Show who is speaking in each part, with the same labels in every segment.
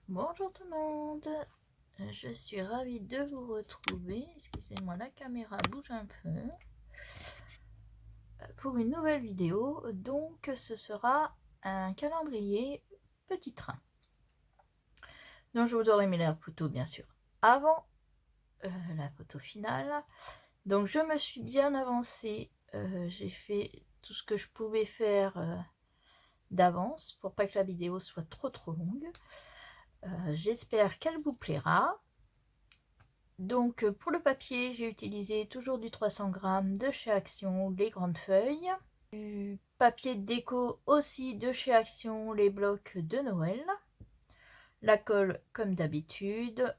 Speaker 1: Bonjour tout le monde, je suis ravie de vous retrouver. Excusez-moi, la caméra bouge un peu pour une nouvelle vidéo. Donc ce sera un calendrier petit train. Donc je vous aurai mis la photo bien sûr avant la photo finale. Donc je me suis bien avancée, j'ai fait tout ce que je pouvais faire d'avance pour pas que la vidéo soit trop longue. J'espère qu'elle vous plaira. Donc pour le papier, j'ai utilisé toujours du 300 g de chez Action, les grandes feuilles. Du papier de déco aussi de chez Action, les blocs de Noël. La colle comme d'habitude.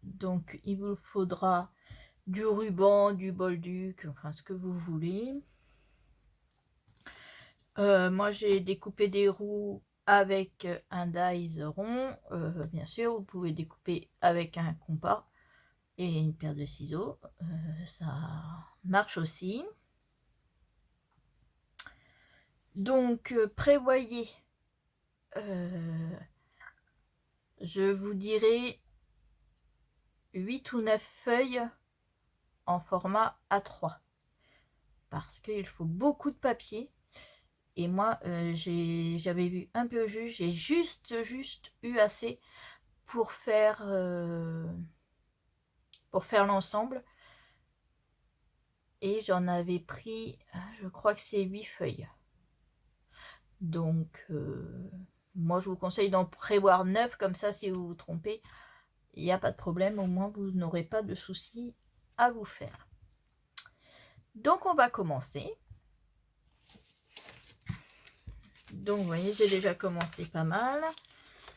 Speaker 1: Donc il vous faudra du ruban, du bolduc, enfin ce que vous voulez. Moi j'ai découpé des roues avec un dies rond. Bien sûr, vous pouvez découper avec un compas et une paire de ciseaux, ça marche aussi. Donc prévoyez, je vous dirais 8 ou 9 feuilles en format A3 parce qu'il faut beaucoup de papier. Et moi j'avais vu un peu juste, j'ai juste eu assez pour faire l'ensemble, et j'en avais pris, je crois que c'est 8 feuilles. Donc moi je vous conseille d'en prévoir 9, comme ça si vous vous trompez, il n'y a pas de problème, au moins vous n'aurez pas de soucis à vous faire. Donc on va commencer. Donc vous voyez, j'ai déjà commencé pas mal.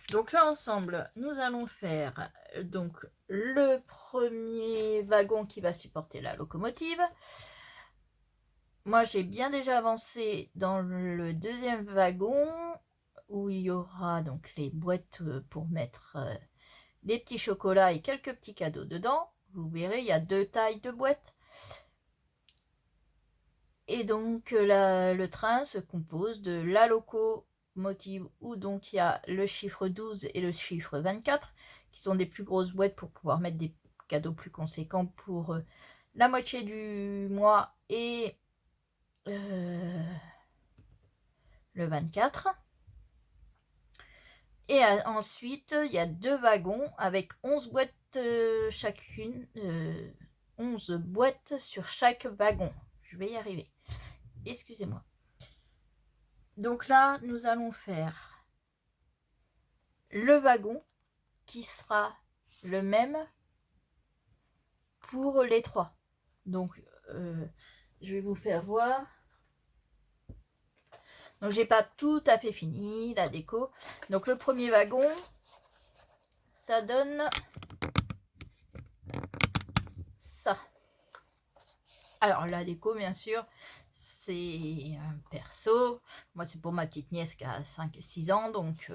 Speaker 1: Donc là ensemble nous allons faire donc le premier wagon qui va supporter la locomotive. Moi j'ai bien déjà avancé dans le deuxième wagon où il y aura donc les boîtes pour mettre les petits chocolats et quelques petits cadeaux dedans. Vous verrez, il y a 2 tailles de boîtes. Et donc le train se compose de la locomotive où donc il y a le chiffre 12 et le chiffre 24 qui sont des plus grosses boîtes pour pouvoir mettre des cadeaux plus conséquents pour la moitié du mois et le 24. Et ensuite il y a 2 wagons avec 11 boîtes chacune, 11 boîtes sur chaque wagon. Je vais y arriver, excusez-moi. Donc là nous allons faire le wagon qui sera le même pour les 3. Donc je vais vous faire voir. Donc j'ai pas tout à fait fini la déco. Donc le premier wagon, ça donne ça. Alors la déco bien sûr, c'est un perso. Moi c'est pour ma petite nièce qui a 5 et 6 ans, donc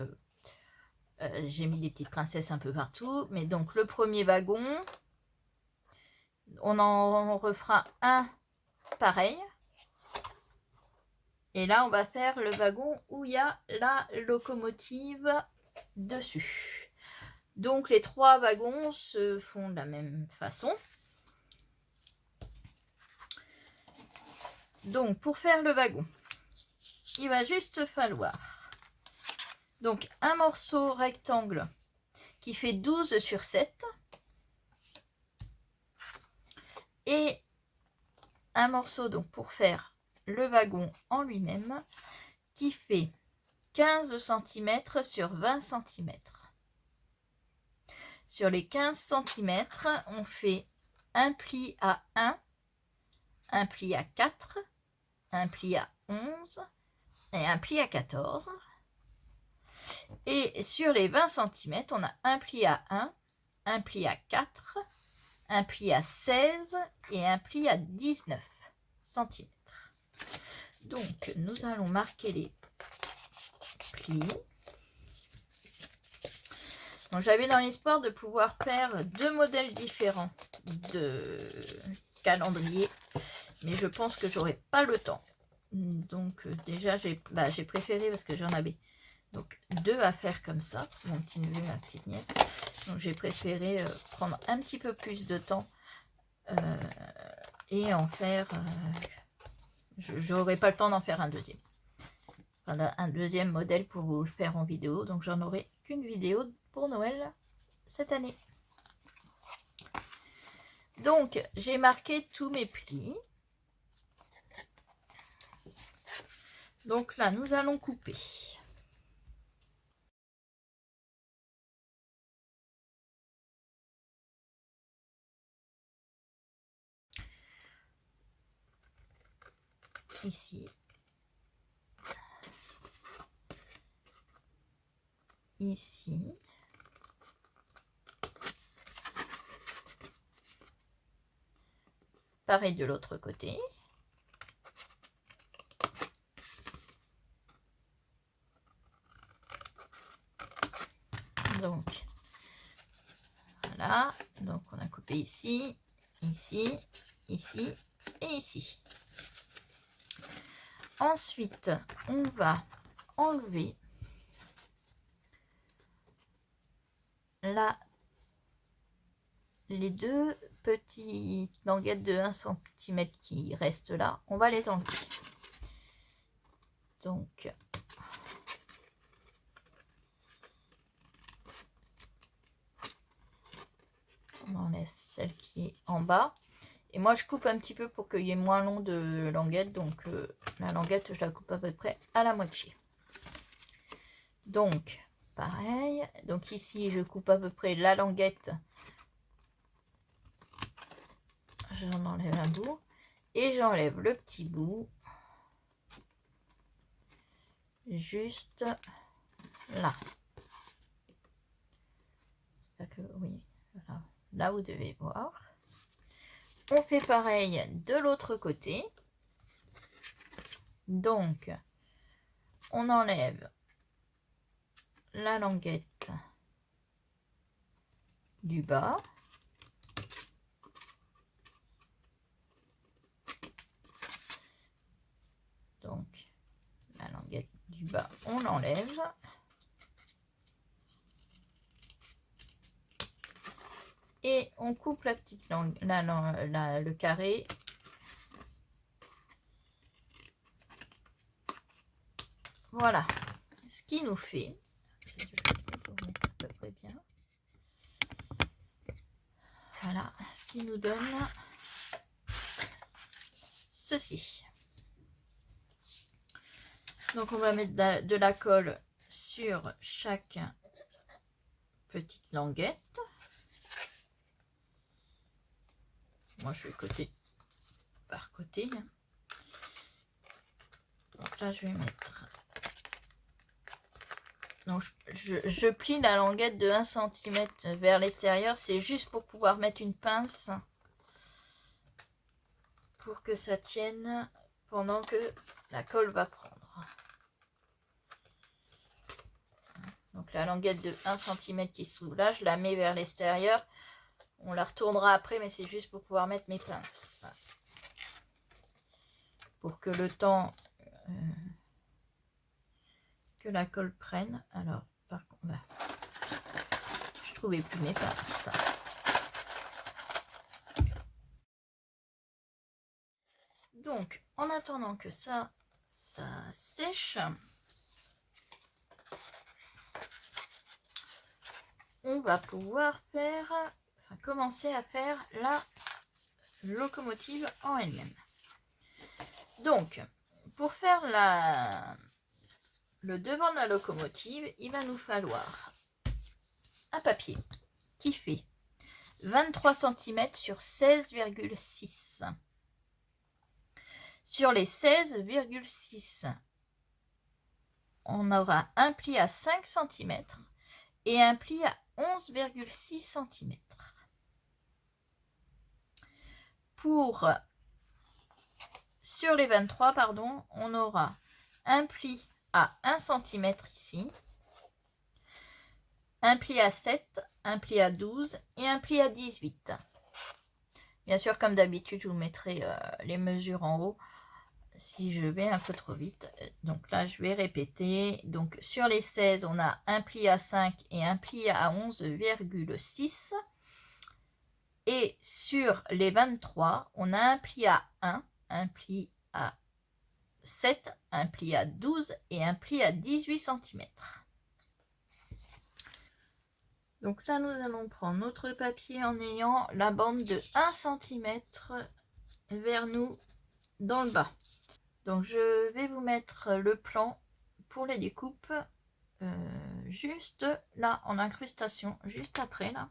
Speaker 1: j'ai mis des petites princesses un peu partout. Mais donc le premier wagon, on en refera un pareil. Et là, on va faire le wagon où il y a la locomotive dessus. Donc, les 3 wagons se font de la même façon. Donc, pour faire le wagon, il va juste falloir donc un morceau rectangle qui fait 12 sur 7 et un morceau donc pour faire le wagon en lui-même qui fait 15 cm sur 20 cm. Sur les 15 cm, on fait un pli à 1, un pli à 4, un pli à 11 et un pli à 14. Et sur les 20 cm, on a un pli à 1, un pli à 4, un pli à 16 et un pli à 19 cm. Donc, nous allons marquer les plis. Donc, j'avais dans l'espoir de pouvoir faire 2 modèles différents de calendrier, mais je pense que j'aurai pas le temps. Donc déjà j'ai préféré, parce que j'en avais Donc 2 à faire comme ça, mon petit neveu, ma petite nièce. Donc j'ai préféré prendre un petit peu plus de temps et en faire... je n'aurai pas le temps d'en faire un deuxième. Enfin, un deuxième modèle pour vous le faire en vidéo. Donc j'en aurai qu'une vidéo pour Noël cette année. Donc j'ai marqué tous mes plis. Donc là, nous allons couper. Ici. Ici. Pareil de l'autre côté. Donc, voilà. Donc, on a coupé ici, ici, ici et ici. Ensuite, on va enlever là les deux petites languettes de 1 cm qui restent là. On va les enlever. Donc, on enlève celle qui est en bas. Et moi, je coupe un petit peu pour qu'il y ait moins long de languette. Donc, la languette, je la coupe à peu près à la moitié. Donc, pareil. Donc, ici, je coupe à peu près la languette. J'en enlève un bout. Et j'enlève le petit bout. Juste là. J'espère que oui. Voilà. Là, vous devez voir. On fait pareil de l'autre côté. Donc, on enlève la languette du bas. Donc, la languette du bas, on l'enlève. Et on coupe la petite langue, le carré. Voilà. Ce qui nous fait... Je vais essayer pour mettre à peu près bien. Voilà. Ce qui nous donne ceci. Donc on va mettre de la colle sur chaque petite languette. Moi je fais côté par côté. Donc là je vais mettre... Donc je plie la languette de 1 cm vers l'extérieur. C'est juste pour pouvoir mettre une pince. Pour que ça tienne pendant que la colle va prendre. Donc la languette de 1 cm qui se trouve là, je la mets vers l'extérieur. On la retournera après, mais c'est juste pour pouvoir mettre mes pinces. Pour que le temps que la colle prenne. Alors, par contre, bah, je trouvais plus mes pinces. Donc, en attendant que ça sèche, on va pouvoir faire, commencer à faire la locomotive en elle-même. Donc, pour faire le devant de la locomotive, il va nous falloir un papier qui fait 23 cm sur 16,6. Sur les 16,6, on aura un pli à 5 cm et un pli à 11,6 cm. Sur les 23, pardon, on aura un pli à 1 cm ici, un pli à 7, un pli à 12 et un pli à 18. Bien sûr, comme d'habitude, je vous mettrai les mesures en haut si je vais un peu trop vite. Donc là, je vais répéter. Donc sur les 16, on a un pli à 5 et un pli à 11,6. Et sur les 23, on a un pli à 1, un pli à 7, un pli à 12 et un pli à 18 cm. Donc là, nous allons prendre notre papier en ayant la bande de 1 cm vers nous dans le bas. Donc je vais vous mettre le plan pour les découpes juste là en incrustation, juste après là.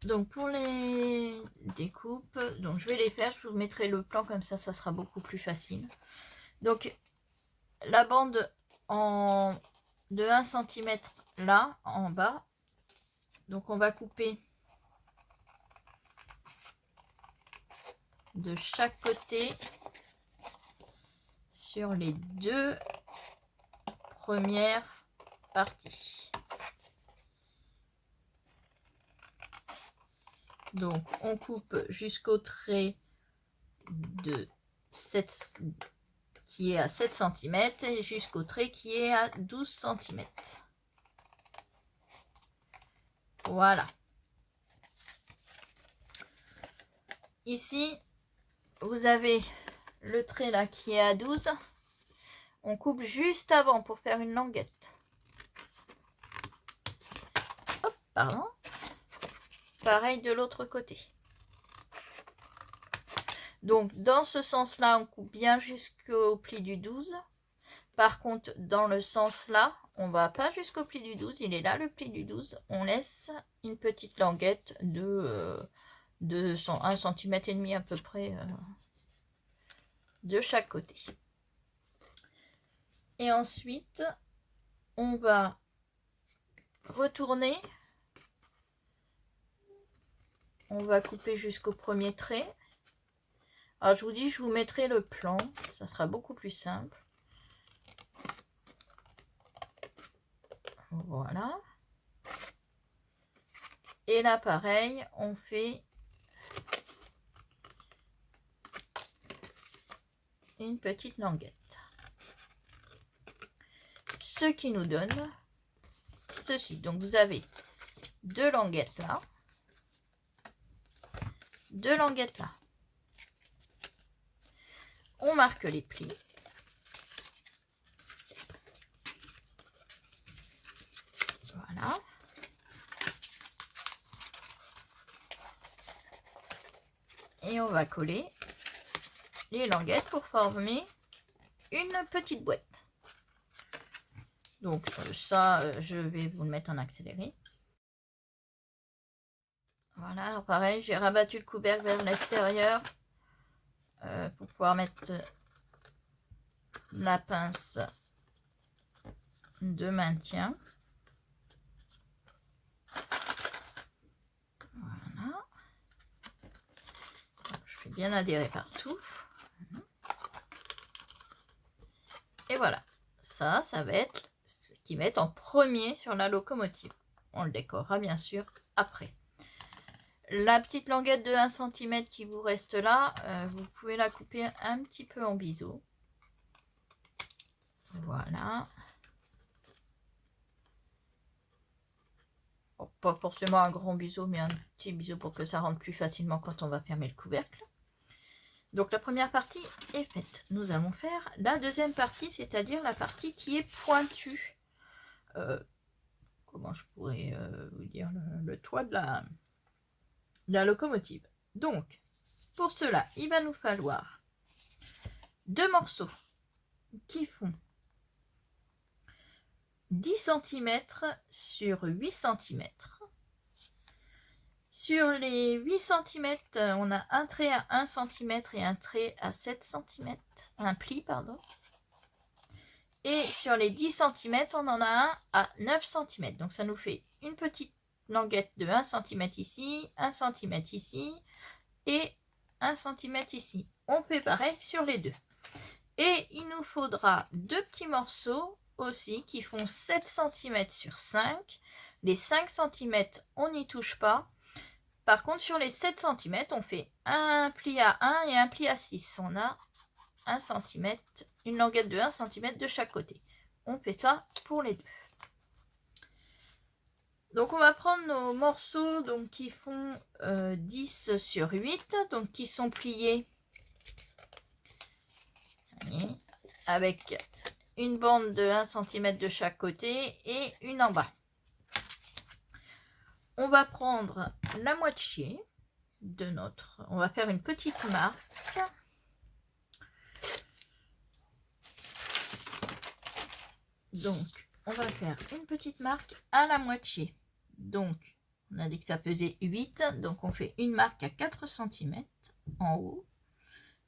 Speaker 1: Donc pour les découpes, donc je vais les faire, je vous mettrai le plan comme ça sera beaucoup plus facile. Donc la bande de 1 cm là en bas, donc on va couper de chaque côté sur les 2 premières parties. Donc on coupe jusqu'au trait de 7 qui est à 7 cm et jusqu'au trait qui est à 12 cm. Voilà. Ici, vous avez le trait là qui est à 12. On coupe juste avant pour faire une languette. Hop, pardon. Pareil de l'autre côté. Donc, dans ce sens-là, on coupe bien jusqu'au pli du 12. Par contre, dans le sens là, on va pas jusqu'au pli du 12. Il est là, le pli du 12. On laisse une petite languette de 1,5 cm à peu près de chaque côté. Et ensuite, on va retourner. On va couper jusqu'au premier trait. Alors, je vous dis, je vous mettrai le plan. Ça sera beaucoup plus simple. Voilà. Et là, pareil, on fait une petite languette. Ce qui nous donne ceci. Donc, vous avez 2 languettes là. 2 languettes là. On marque les plis. Voilà. Et on va coller les languettes pour former une petite boîte. Donc ça, je vais vous le mettre en accéléré. Voilà, alors pareil, j'ai rabattu le couvercle vers l'extérieur pour pouvoir mettre la pince de maintien. Voilà. Je fais bien adhérer partout. Et voilà, ça va être ce qui va être en premier sur la locomotive. On le décorera bien sûr après. La petite languette de 1 cm qui vous reste là, vous pouvez la couper un petit peu en biseau. Voilà. Bon, pas forcément un grand biseau, mais un petit biseau pour que ça rentre plus facilement quand on va fermer le couvercle. Donc la première partie est faite. Nous allons faire la deuxième partie, c'est-à-dire la partie qui est pointue. Comment je pourrais vous dire le toit de la locomotive. Donc, pour cela, il va nous falloir 2 morceaux qui font 10 cm sur 8 cm. Sur les 8 cm, on a un trait à 1 cm et un trait à 7 cm. Un pli, pardon. Et sur les 10 cm, on en a un à 9 cm. Donc ça nous fait une petite languette de 1 cm ici, 1 cm ici et 1 cm ici. On fait pareil sur les deux. Et il nous faudra 2 petits morceaux aussi qui font 7 cm sur 5. les 5 cm, on n'y touche pas. Par contre, sur les 7 cm, on fait un pli à 1 et un pli à 6. On a 1 cm, une languette de 1 cm de chaque côté. On fait ça pour les deux. Donc on va prendre nos morceaux donc, qui font 10 sur 8, donc qui sont pliés avec une bande de 1 cm de chaque côté et une en bas. On va prendre la moitié de notre... On va faire une petite marque. Donc, on va faire une petite marque à la moitié. Donc, on a dit que ça pesait 8. Donc, on fait une marque à 4 cm en haut.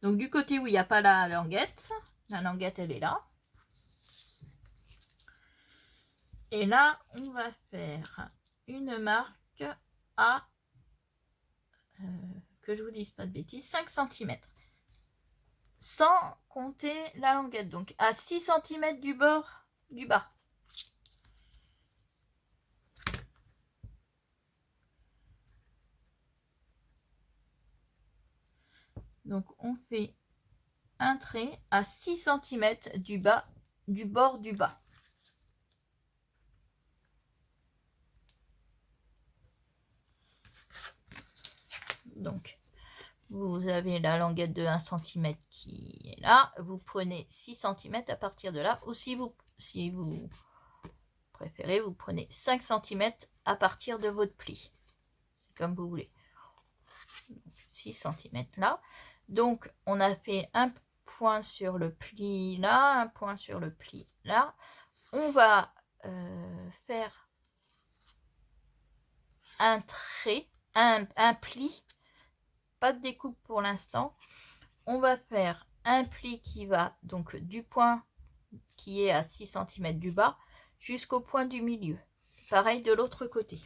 Speaker 1: Donc, du côté où il n'y a pas la languette elle est là. Et là, on va faire une marque à, que je vous dise pas de bêtises, 5 cm. Sans compter la languette. Donc, à 6 cm du bord du bas. Donc, on fait un trait à 6 cm du bas, du bord du bas. Donc, vous avez la languette de 1 cm qui est là. Vous prenez 6 cm à partir de là. Ou si vous préférez, vous prenez 5 cm à partir de votre pli. C'est comme vous voulez. 6 cm là. Donc, on a fait un point sur le pli là, un point sur le pli là. On va faire un trait, un pli, pas de découpe pour l'instant. On va faire un pli qui va donc du point qui est à 6 cm du bas jusqu'au point du milieu. Pareil de l'autre côté.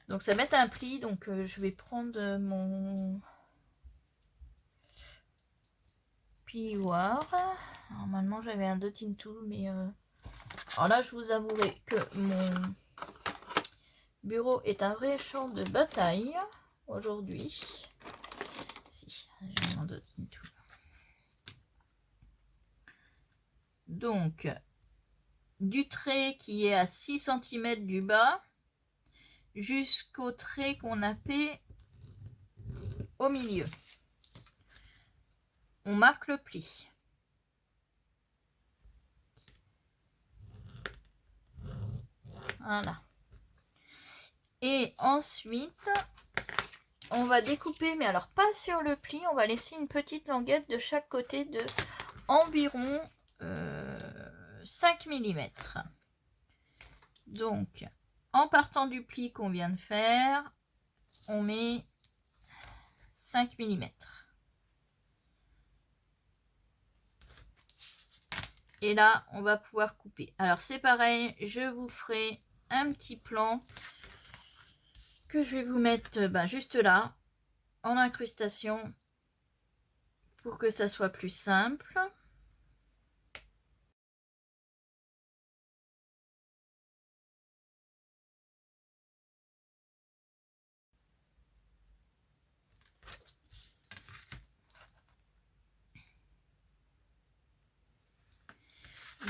Speaker 1: Donc ça va être un pli, donc je vais prendre mon plioir. Normalement j'avais un dotting tool, mais alors là je vous avouerai que mon bureau est un vrai champ de bataille aujourd'hui. Si, j'ai mon dotting tool. Donc, du trait qui est à 6 cm du bas jusqu'au trait qu'on a fait au milieu. On marque le pli. Voilà. Et ensuite, on va découper, mais alors pas sur le pli, on va laisser une petite languette de chaque côté de environ 5 mm. Donc, en partant du pli qu'on vient de faire, on met 5 mm. Et là, on va pouvoir couper. Alors, c'est pareil, je vous ferai un petit plan que je vais vous mettre juste là, en incrustation, pour que ça soit plus simple.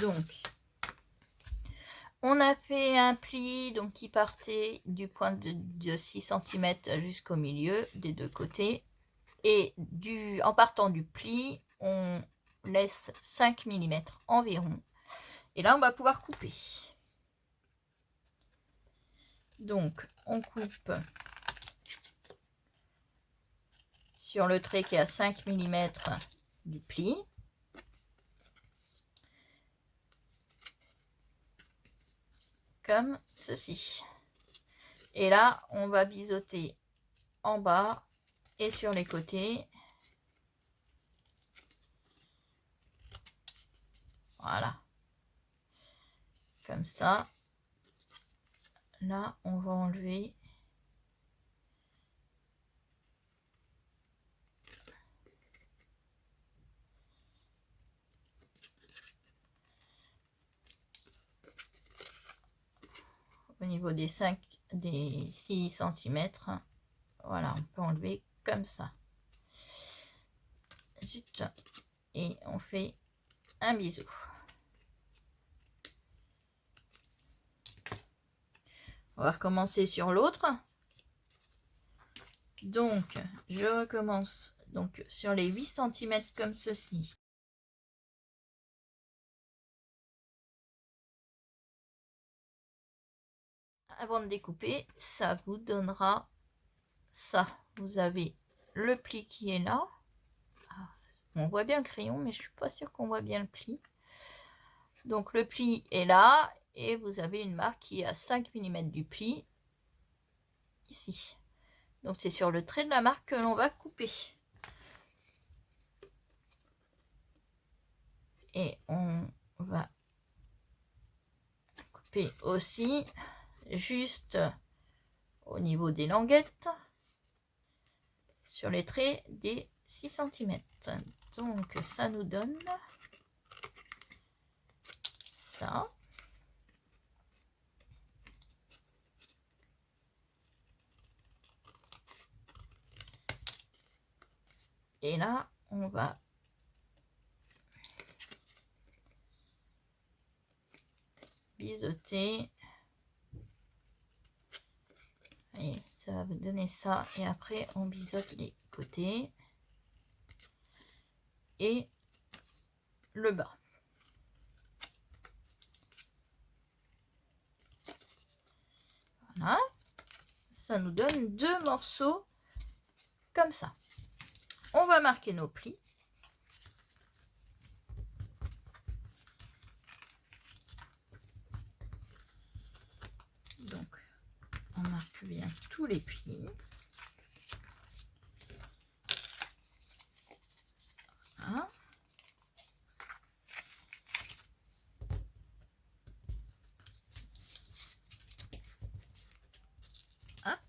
Speaker 1: Donc, on a fait un pli donc, qui partait du point de 6 cm jusqu'au milieu des deux côtés. Et en partant du pli, on laisse 5 mm environ. Et là, on va pouvoir couper. Donc, on coupe sur le trait qui est à 5 mm du pli. Comme ceci. Et là, on va biseauter en bas et sur les côtés. Voilà. Comme ça. Là, on va enlever. Vous au niveau des 6 cm. Voilà, on peut enlever comme ça. Zut. Et on fait un bisou. On va recommencer sur l'autre. Donc, je recommence donc sur les 8 cm comme ceci. Avant de découper, ça vous donnera ça. Vous avez le pli qui est là. On voit bien le crayon, mais je suis pas sûre qu'on voit bien le pli. Donc le pli est là et vous avez une marque qui est à 5 mm du pli ici. Donc c'est sur le trait de la marque que l'on va couper. Et on va couper aussi juste au niveau des languettes sur les traits des 6 cm. Donc ça nous donne ça. Et là, on va biseauter. Et ça va vous donner ça. Et après, on biseaute les côtés et le bas. Voilà. Ça nous donne 2 morceaux comme ça. On va marquer nos plis. Donc, on marque bien tous les plis. Voilà. Hop.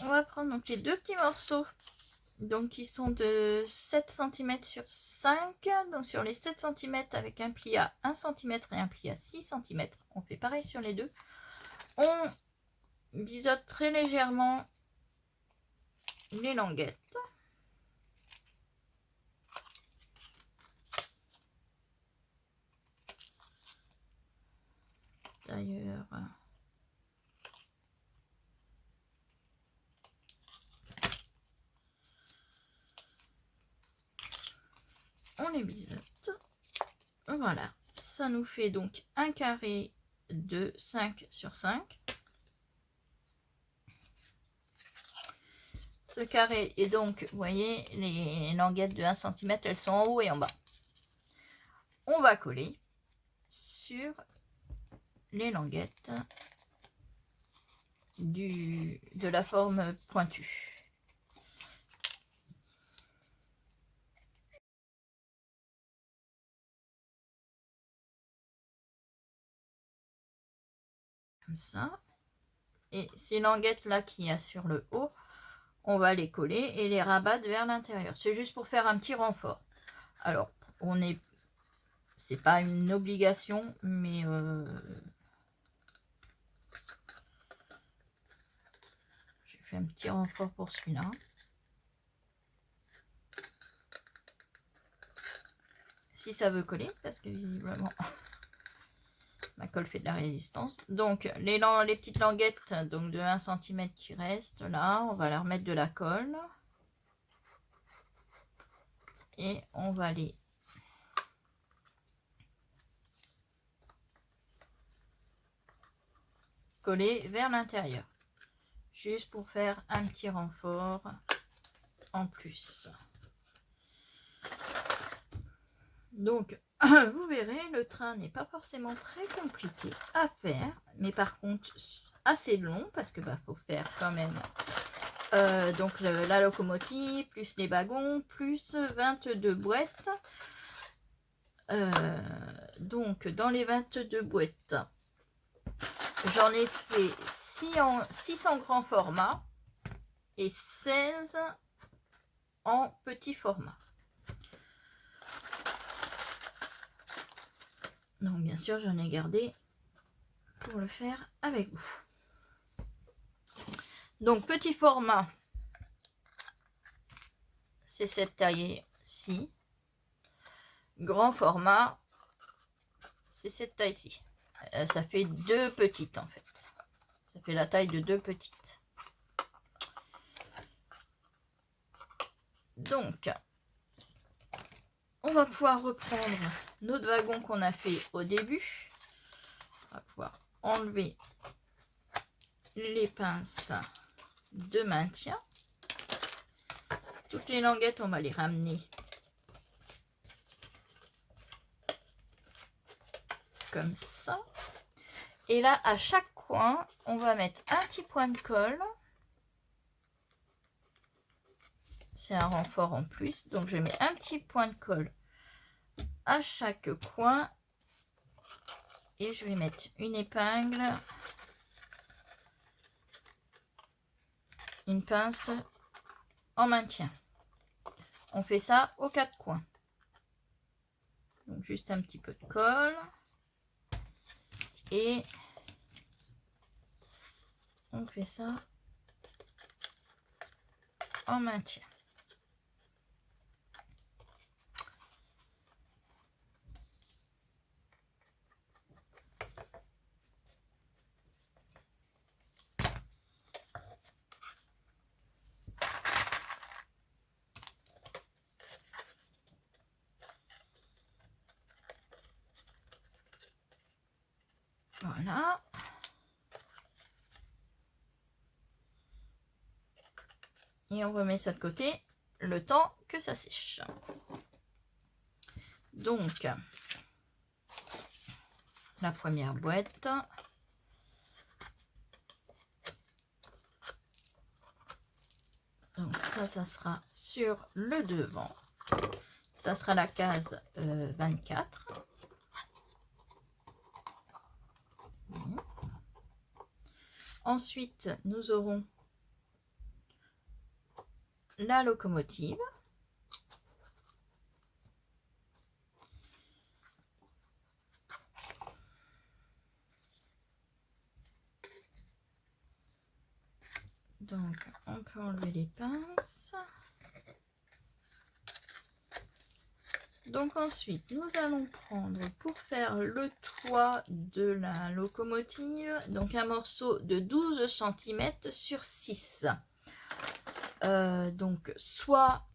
Speaker 1: On va prendre donc les 2 petits morceaux, donc qui sont de 7 cm sur 5. Donc sur les 7 cm avec un pli à 1 cm et un pli à 6 cm, on fait pareil sur les deux. On biseaute très légèrement les languettes. D'ailleurs, on les biseaute. Voilà, ça nous fait donc un carré de 5 sur 5. Ce carré est donc, vous voyez, les languettes de 1 cm, elles sont en haut et en bas. On va coller sur les languettes de la forme pointue. Comme ça. Et ces languettes là qu'il y a sur le haut, on va les coller et les rabattre vers l'intérieur. C'est juste pour faire un petit renfort. Alors, c'est pas une obligation, mais j'ai fait un petit renfort pour celui-là. Si ça veut coller, parce que visiblement ma colle fait de la résistance. Donc les petites languettes donc de 1 cm qui restent là, on va leur mettre de la colle et on va les coller vers l'intérieur, juste pour faire un petit renfort en plus. Donc vous verrez, le train n'est pas forcément très compliqué à faire, mais par contre assez long, parce que faut faire quand même donc la locomotive, plus les wagons, plus 22 boîtes. Donc dans les 22 boîtes, j'en ai fait 6 en grand format et 16 en petit format. Donc bien sûr, j'en ai gardé pour le faire avec vous. Donc petit format, c'est cette taille-ci. Grand format, c'est cette taille-ci. Ça fait 2 petites en fait. Ça fait la taille de 2 petites. Donc, on va pouvoir reprendre notre wagon qu'on a fait au début. On va pouvoir enlever les pinces de maintien. Toutes les languettes, on va les ramener comme ça. Et là, à chaque coin, on va mettre un petit point de colle. C'est un renfort en plus. Donc, je mets un petit point de colle à chaque coin. Et je vais mettre une épingle, une pince en maintien. On fait ça aux 4 coins. Donc, juste un petit peu de colle. Et on fait ça en maintien. Voilà. Et on remet ça de côté le temps que ça sèche. Donc, la première boîte. Donc ça sera sur le devant. Ça sera la case 24. Ensuite, nous aurons la locomotive. Donc, on peut enlever les pinces. Donc ensuite, nous allons prendre pour faire le toit de la locomotive, donc un morceau de 12 cm sur 6. Donc soit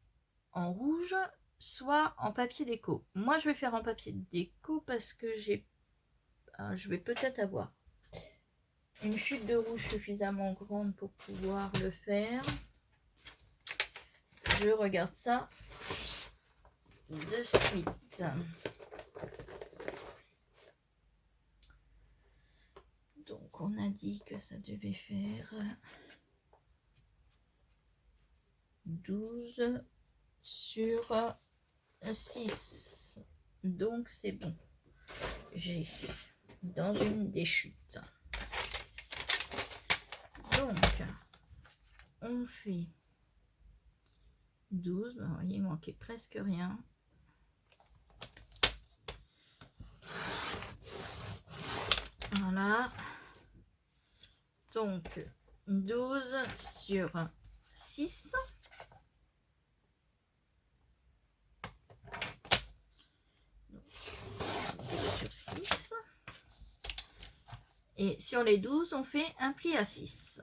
Speaker 1: en rouge, soit en papier déco. Moi, je vais faire en papier déco parce que je vais peut-être avoir une chute de rouge suffisamment grande pour pouvoir le faire. Je regarde ça de suite. Donc on a dit que ça devait faire 12 sur 6. Donc c'est bon. J'ai dans une des chutes. Donc on fait 12. Alors, il manquait presque rien. Voilà. Donc 12 sur 6. Sur 6. Et sur les 12, on fait un pli à 6.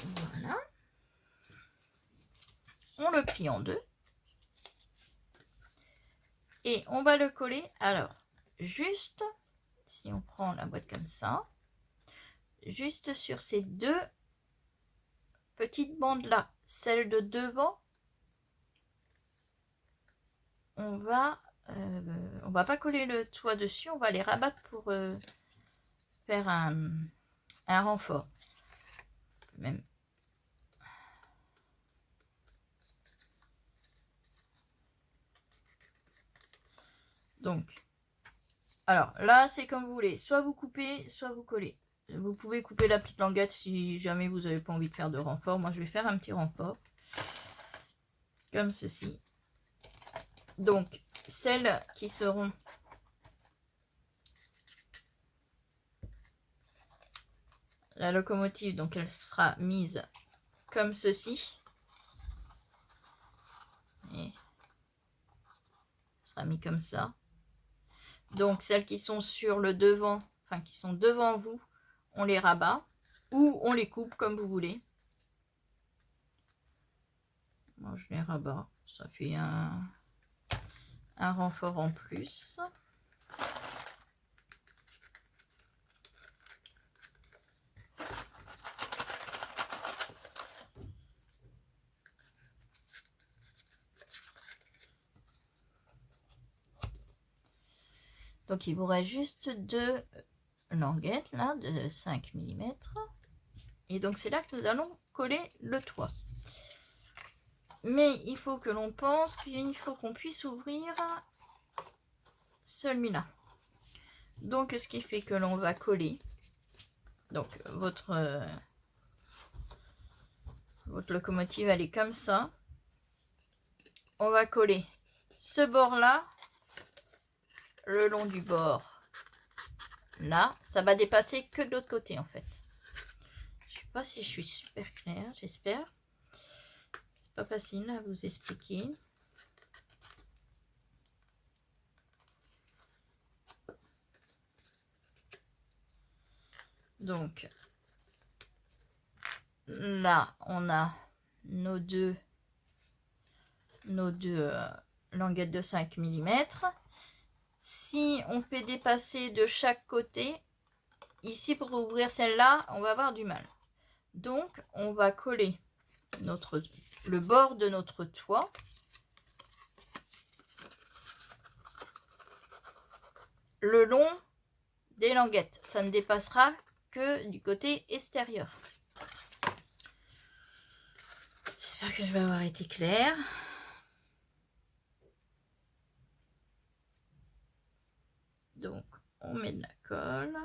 Speaker 1: Voilà. On le plie en deux. Et on va le coller. Alors, juste, si on prend la boîte comme ça, juste sur ces deux petites bandes là, celle de devant, on va pas coller le toit dessus, on va les rabattre pour faire un renfort. Même. Donc, Alors là, c'est comme vous voulez. Soit vous coupez, soit vous collez. Vous pouvez couper la petite languette si jamais vous n'avez pas envie de faire de renfort. Moi, je vais faire un petit renfort. Comme ceci. Donc, celles qui seront la locomotive, donc elle sera mise comme ceci. Et sera mis comme ça. Donc, celles qui sont sur le devant, enfin qui sont devant vous, on les rabat ou on les coupe comme vous voulez. Moi, je les rabats. Ça fait un renfort en plus. Donc, il vous reste juste 2 languettes là de 5 mm. Et donc, c'est là que nous allons coller le toit. Mais il faut que l'on pense qu'il faut qu'on puisse ouvrir celui-là. Donc, ce qui fait que l'on va coller. Donc, votre locomotive, elle est comme ça. On va coller ce bord-là le long du bord. Là, ça va dépasser que de l'autre côté, en fait. Je sais pas si je suis super claire, j'espère. C'est pas facile à vous expliquer. Donc, là, on a nos deux languettes de 5 mm. Si on fait dépasser de chaque côté, ici pour ouvrir celle-là, on va avoir du mal. Donc, on va coller le bord de notre toit le long des languettes. Ça ne dépassera que du côté extérieur. J'espère que je vais avoir été claire. Donc, on met de la colle.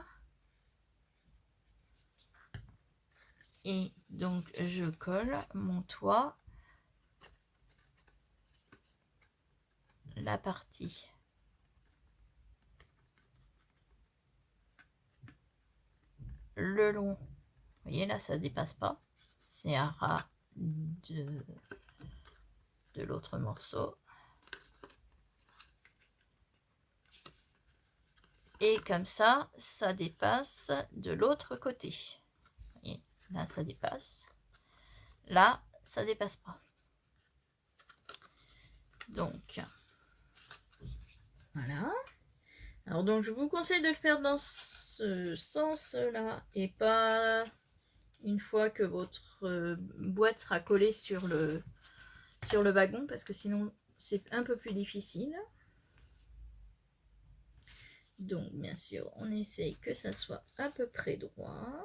Speaker 1: Et donc, je colle mon toit. La partie le long. Vous voyez, là, ça dépasse pas. C'est un ras de l'autre morceau. Et comme ça, ça dépasse de l'autre côté. Et là, ça dépasse. Là, ça dépasse pas. Donc, voilà. Alors, donc, je vous conseille de le faire dans ce sens-là et pas une fois que votre boîte sera collée sur le wagon, parce que sinon, c'est un peu plus difficile. Donc, bien sûr, on essaye que ça soit à peu près droit.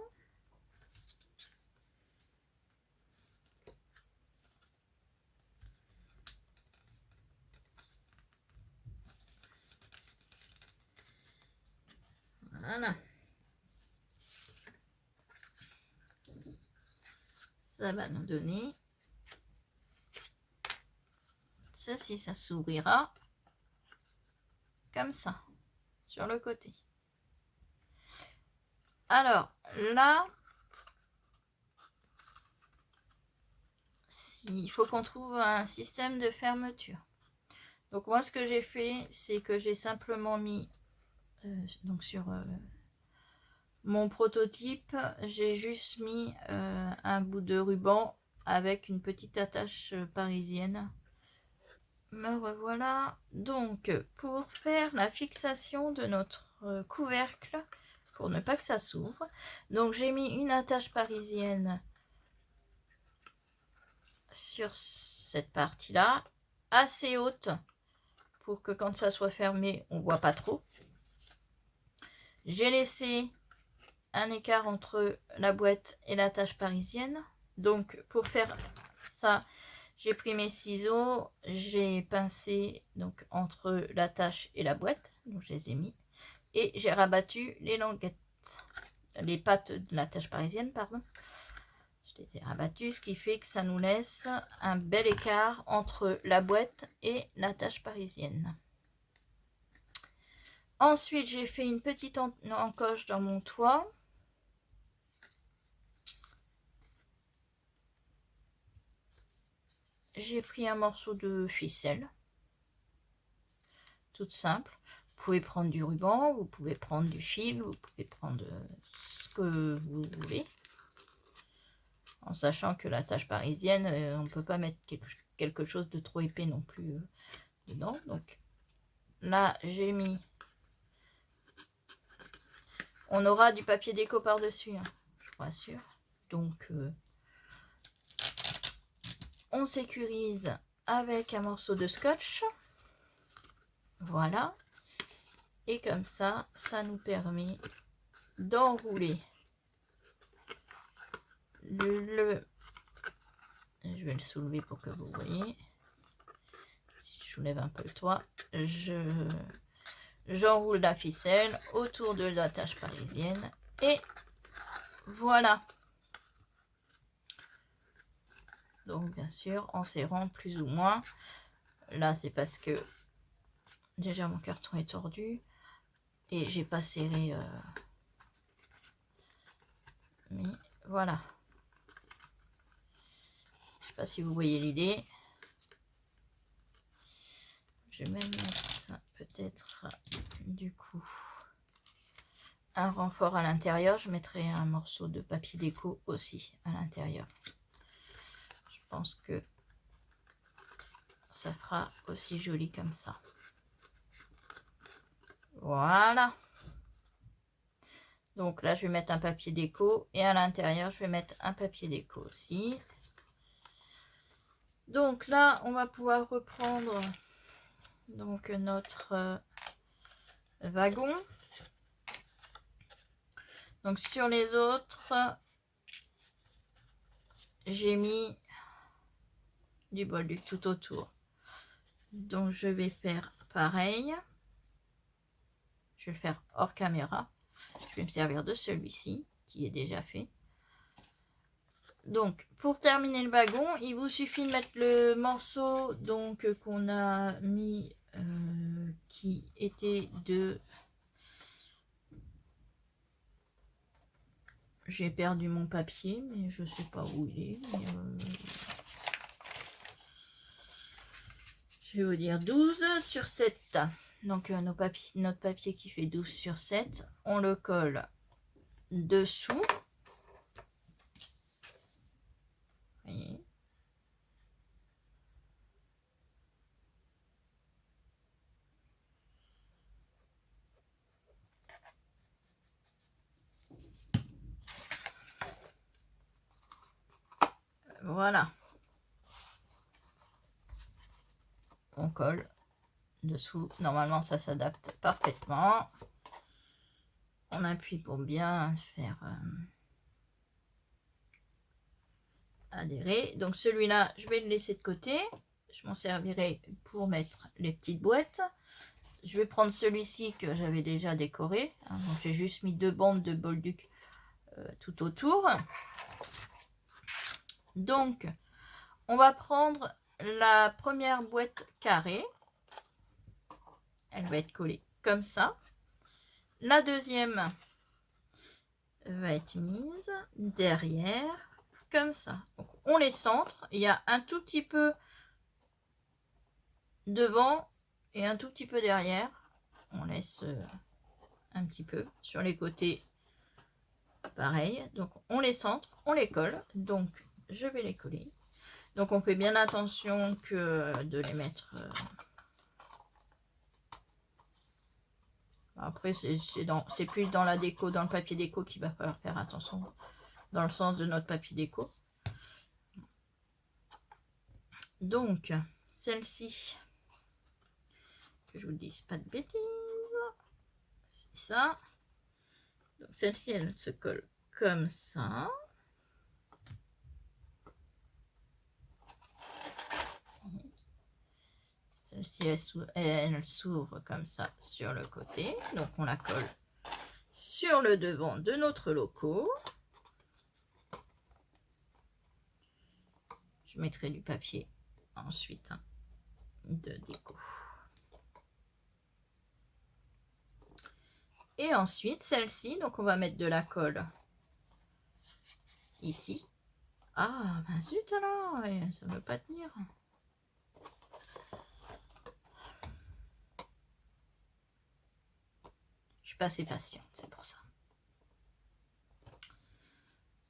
Speaker 1: Voilà. Ça va nous donner ceci, ça s'ouvrira comme ça, sur le côté. Alors, là, il faut qu'on trouve un système de fermeture. Donc, moi, ce que j'ai fait, c'est que j'ai simplement mis, donc sur mon prototype, j'ai juste mis un bout de ruban avec une petite attache parisienne. Me revoilà. Donc, pour faire la fixation de notre couvercle, pour ne pas que ça s'ouvre, donc j'ai mis une attache parisienne sur cette partie-là, assez haute, pour que quand ça soit fermé, on ne voit pas trop. J'ai laissé un écart entre la boîte et l'attache parisienne. Donc, pour faire ça, j'ai pris mes ciseaux, j'ai pincé donc entre l'attache et la boîte, donc je les ai mis. et j'ai rabattu les languettes, les pattes de la tâche parisienne, pardon. Je les ai rabattues, ce qui fait que ça nous laisse un bel écart entre la boîte et la tâche parisienne. Ensuite, j'ai fait une petite encoche dans mon toit. J'ai pris un morceau de ficelle, toute simple. Vous pouvez prendre du ruban, vous pouvez prendre du fil, vous pouvez prendre ce que vous voulez. En sachant que la tâche parisienne, on ne peut pas mettre quelque chose de trop épais non plus dedans. Donc là, j'ai mis... On aura du papier déco par-dessus, hein, je vous rassure. Donc, on sécurise avec un morceau de scotch. Voilà. Et comme ça, ça nous permet d'enrouler je vais le soulever pour que vous voyez. Si je soulève un peu le toit, j'enroule la ficelle autour de la tâche parisienne et voilà. Donc bien sûr en serrant plus ou moins. Là c'est parce que déjà mon carton est tordu et j'ai pas serré. Mais voilà. Je sais pas si vous voyez l'idée. Je vais même mettre peut-être du coup un renfort à l'intérieur. Je mettrai un morceau de papier déco aussi à l'intérieur. Je pense que ça fera aussi joli comme ça. Voilà. Donc là, je vais mettre un papier déco et à l'intérieur, je vais mettre un papier déco aussi. Donc là, on va pouvoir reprendre donc notre wagon. Donc sur les autres, j'ai mis du Bolduc tout autour. Donc je vais faire pareil. Je vais le faire hors caméra. Je vais me servir de celui-ci qui est déjà fait. Donc pour terminer le wagon, il vous suffit de mettre le morceau donc qu'on a mis qui était de... J'ai perdu mon papier, mais je sais pas où il est. Mais je vais vous dire 12 sur 7. Donc notre papier qui fait 12 sur 7, on le colle dessous. Voyez. Voilà. On colle dessous. Normalement, ça s'adapte parfaitement. On appuie pour bien faire adhérer. Donc celui-là, je vais le laisser de côté. Je m'en servirai pour mettre les petites boîtes. Je vais prendre celui-ci que j'avais déjà décoré. Donc j'ai juste mis 2 bandes de Bolduc tout autour. Donc, on va prendre la première boîte carrée. Elle va être collée comme ça. La deuxième va être mise derrière, comme ça. Donc, on les centre. Il y a un tout petit peu devant et un tout petit peu derrière. On laisse un petit peu sur les côtés. Pareil. Donc, on les centre, on les colle. Donc, je vais les coller. Donc, on fait bien attention que de les mettre... Après, c'est plus dans la déco, dans le papier déco qu'il va falloir faire attention. Dans le sens de notre papier déco. Donc, celle-ci, que je vous dise pas de bêtises, c'est ça. Donc, celle-ci, elle se colle comme ça. celle-ci elle s'ouvre comme ça sur le côté, donc on la colle sur le devant de notre loco. Je mettrai du papier ensuite de déco. Et ensuite celle-ci, donc on va mettre de la colle ici. Ah ben zut alors, ça ne veut pas tenir. Je suis pas assez patiente, c'est pour ça.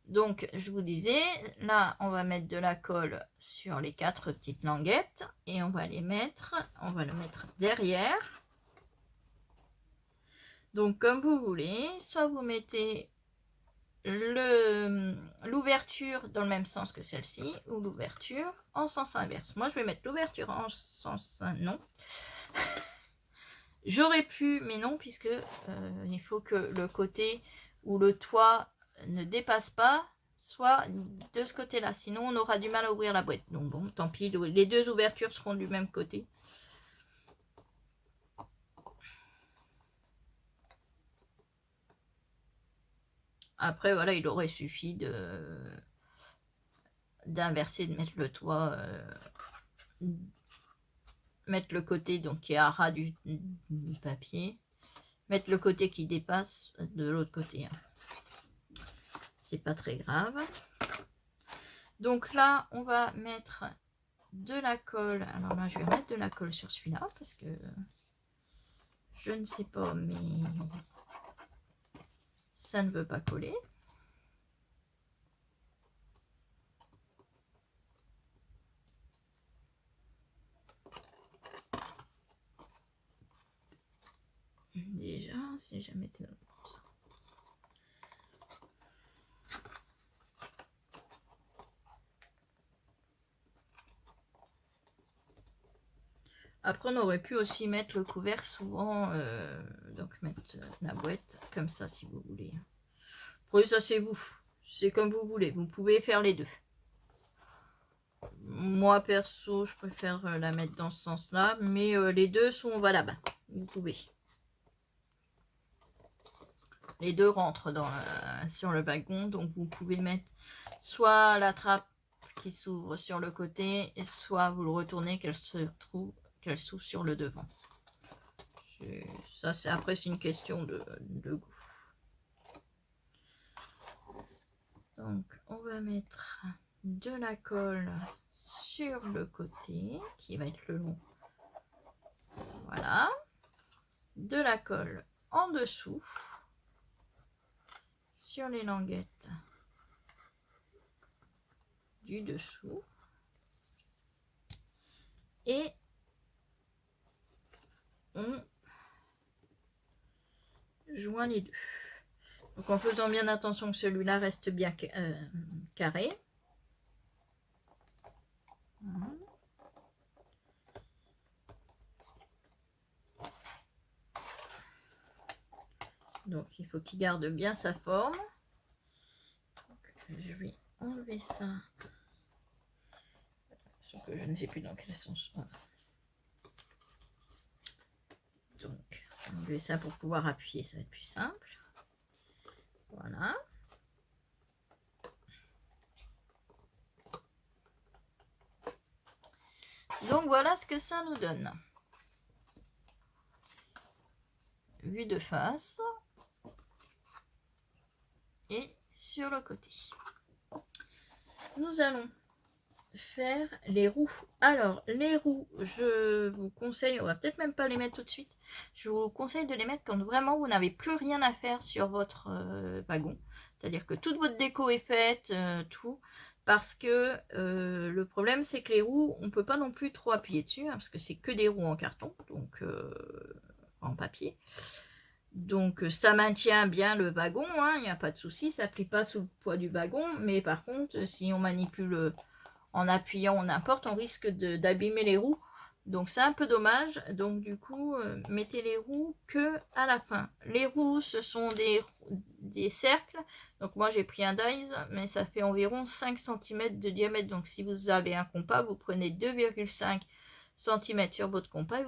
Speaker 1: Donc je vous disais, là on va mettre de la colle sur les 4 petites languettes et on va le mettre derrière. Donc comme vous voulez, soit vous mettez l'ouverture dans le même sens que celle-ci ou l'ouverture en sens inverse. Moi je vais mettre l'ouverture en sens non. J'aurais pu, mais non, puisque il faut que le côté où le toit ne dépasse pas soit de ce côté-là. Sinon, on aura du mal à ouvrir la boîte. Donc bon, tant pis, les 2 ouvertures seront du même côté. Après, voilà, il aurait suffi d'inverser, de mettre le toit, mettre le côté donc qui est à ras du papier, mettre le côté qui dépasse de l'autre côté. C'est pas très grave. Donc là, on va mettre de la colle. Alors là, je vais mettre de la colle sur celui-là parce que je ne sais pas, mais ça ne veut pas coller. Déjà, si jamais c'est dans le sens. Après, on aurait pu aussi mettre le couvercle souvent, donc mettre la boîte comme ça si vous voulez. Après, ça c'est vous, c'est comme vous voulez, vous pouvez faire les deux. Moi perso, je préfère la mettre dans ce sens-là, mais les deux sont valables, vous pouvez. Les deux rentrent sur le wagon, donc vous pouvez mettre soit la trappe qui s'ouvre sur le côté, et soit vous le retournez qu'elle s'ouvre sur le devant. Ça, après, c'est une question de goût. Donc, on va mettre de la colle sur le côté, qui va être le long. Voilà. De la colle en dessous, sur les languettes du dessous. Et on joint les deux. Donc en faisant bien attention que celui-là reste bien carré. Donc il faut qu'il garde bien sa forme. Donc, je vais enlever ça. Sauf que je ne sais plus dans quel sens. Voilà. Donc enlever ça pour pouvoir appuyer, ça va être plus simple. Voilà. Donc voilà ce que ça nous donne. Vue de face. Et sur le côté. Nous allons faire les roues. Alors les roues, je vous conseille, on va peut-être même pas les mettre tout de suite, je vous conseille de les mettre quand vraiment vous n'avez plus rien à faire sur votre wagon, c'est à dire que toute votre déco est faite, tout, parce que le problème c'est que les roues on peut pas non plus trop appuyer dessus, hein, parce que c'est que des roues en carton, donc en papier. Donc ça maintient bien le wagon, il n'y a pas de souci, ça ne plie pas sous le poids du wagon, mais par contre si on manipule en appuyant ou n'importe, on risque d'abîmer les roues, donc c'est un peu dommage. Donc du coup mettez les roues que à la fin. Les roues ce sont des cercles, donc moi j'ai pris un dies, mais ça fait environ 5 cm de diamètre, donc si vous avez un compas, vous prenez 2,5 cm sur votre compas et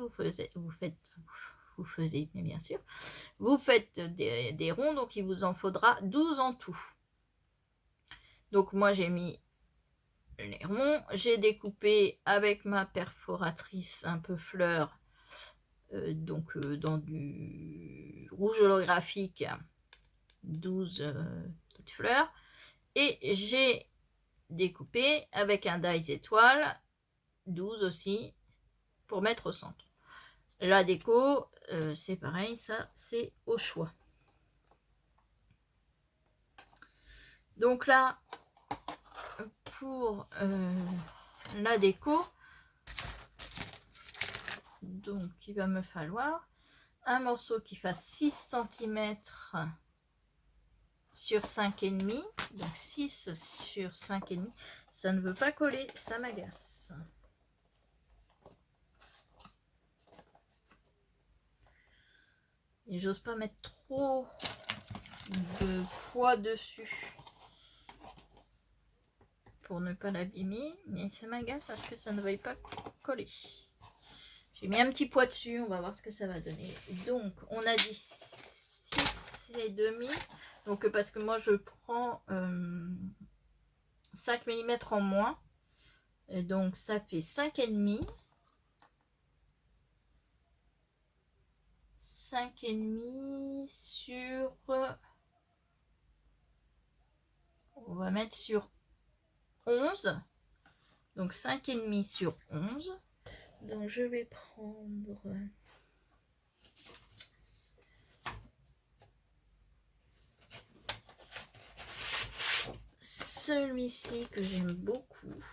Speaker 1: mais bien sûr, vous faites des ronds, donc il vous en faudra 12 en tout. Donc moi j'ai mis les ronds, j'ai découpé avec ma perforatrice un peu fleur, dans du rouge holographique, 12 petites fleurs, et j'ai découpé avec un dies étoile 12 aussi pour mettre au centre. La déco, c'est pareil, ça c'est au choix. Donc là, pour la déco, donc il va me falloir un morceau qui fasse 6 cm sur 5,5, donc 6 sur 5,5, ça ne veut pas coller, ça m'agace. Et j'ose pas mettre trop de poids dessus pour ne pas l'abîmer, mais ça m'agace parce que ça ne veuille pas coller. J'ai mis un petit poids dessus, on va voir ce que ça va donner. Donc on a dit 6,5, donc parce que moi je prends 5 mm en moins, et donc ça fait 5,5. 5,5 sur, on va mettre sur 11, donc 5,5 sur 11. Donc je vais prendre celui-ci que j'aime beaucoup,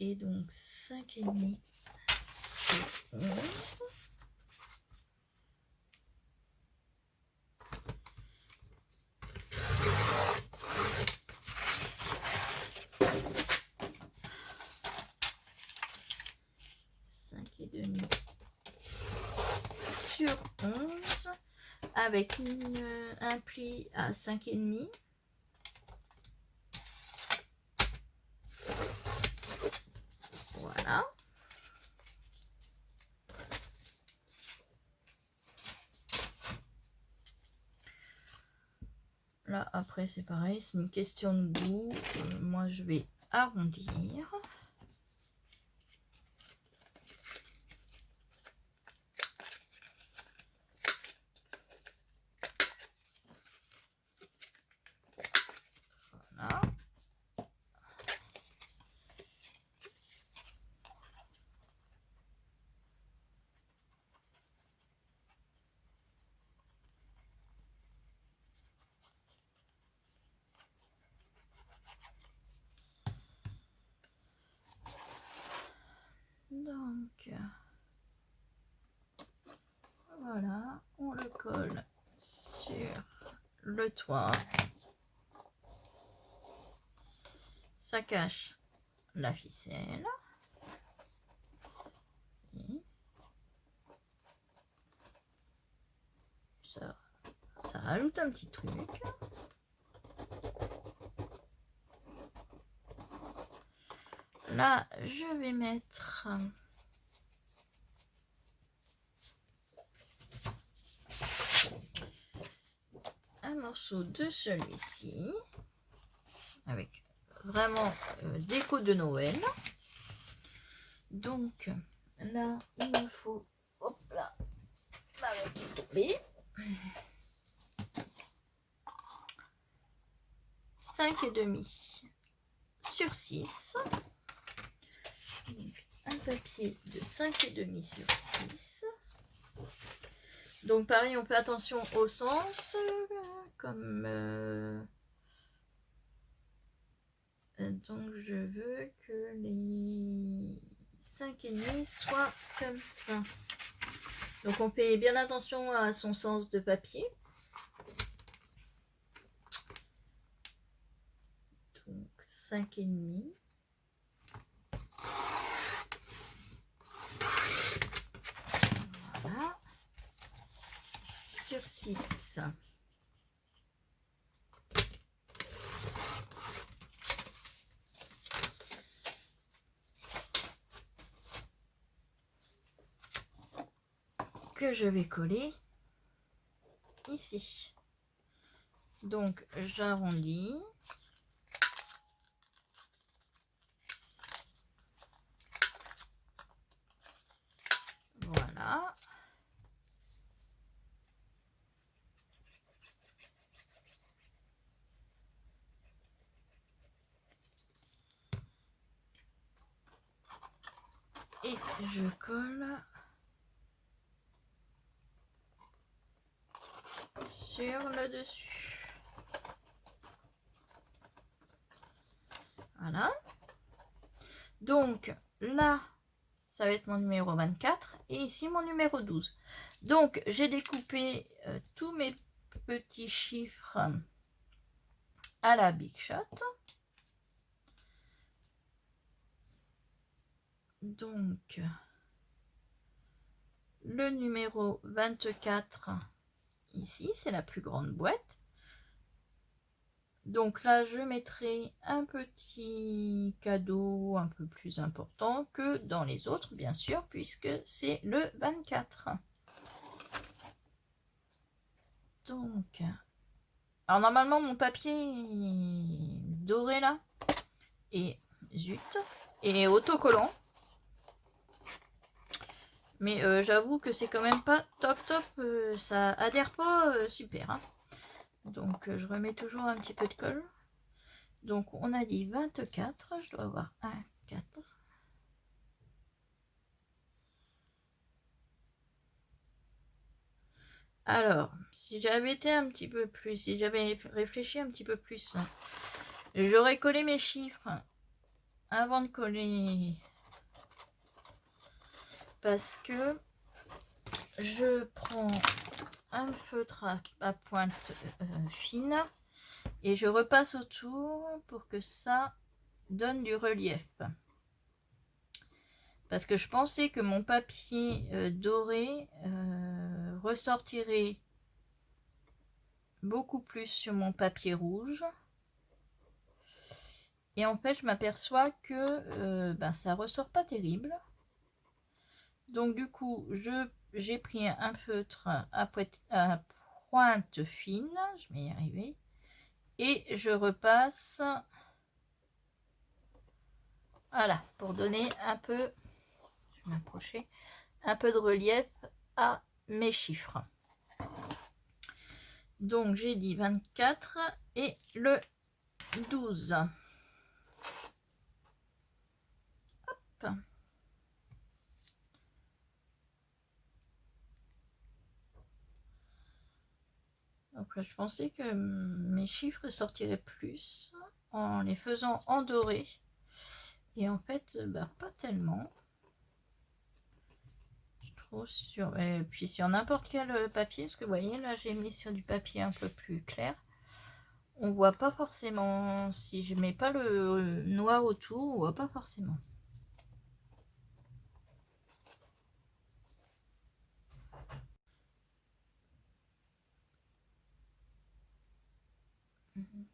Speaker 1: et donc 5,5 sur 11. Sur 11 avec un pli à 5,5. Voilà. Là après c'est pareil, c'est une question de goût. Moi je vais arrondir. Voilà. Donc voilà, on le colle sur le toit. Ça cache la ficelle. Et ça rajoute un petit truc. Là, je vais mettre un morceau de celui-ci avec vraiment déco de Noël. Donc là, il me faut, hop là, ma main qui est tombée, 5,5 sur 6. Donc, un papier de 5,5 sur 6. Donc pareil, on fait attention au sens, comme donc je veux que les 5,5 soient comme ça. Donc on fait bien attention à son sens de papier. Donc 5,5. Voilà. Sur 6. que je vais coller ici. Donc j'arrondis. Voilà. Et je colle sur le dessus. Voilà. Donc là, ça va être mon numéro 24 et ici mon numéro 12. Donc j'ai découpé tous mes petits chiffres à la Big Shot. Donc le numéro 24 ici, c'est la plus grande boîte. Donc là, je mettrai un petit cadeau un peu plus important que dans les autres, bien sûr, puisque c'est le 24. Donc, alors normalement, mon papier doré là, et zut, est autocollant. Mais j'avoue que c'est quand même pas top, ça adhère pas super. Hein. Donc je remets toujours un petit peu de colle. Donc on a dit 24, je dois avoir 1, 4. Alors, si j'avais été un petit peu plus, si j'avais réfléchi un petit peu plus, j'aurais collé mes chiffres avant de coller. Parce que je prends un feutre à pointe fine et je repasse autour pour que ça donne du relief. Parce que je pensais que mon papier doré ressortirait beaucoup plus sur mon papier rouge. Et en fait, je m'aperçois que ça ressort pas terrible. Donc du coup, j'ai pris un feutre à pointe fine, je vais y arriver, et je repasse, voilà, pour donner un peu, je vais m'approcher, un peu de relief à mes chiffres. Donc j'ai dit 24 et le 12. Hop. Donc là, je pensais que mes chiffres sortiraient plus en les faisant en doré. Et en fait, pas tellement. Je trouve sur... Et puis sur n'importe quel papier, parce que vous voyez, là j'ai mis sur du papier un peu plus clair. On voit pas forcément, si je mets pas le noir autour, on voit pas forcément.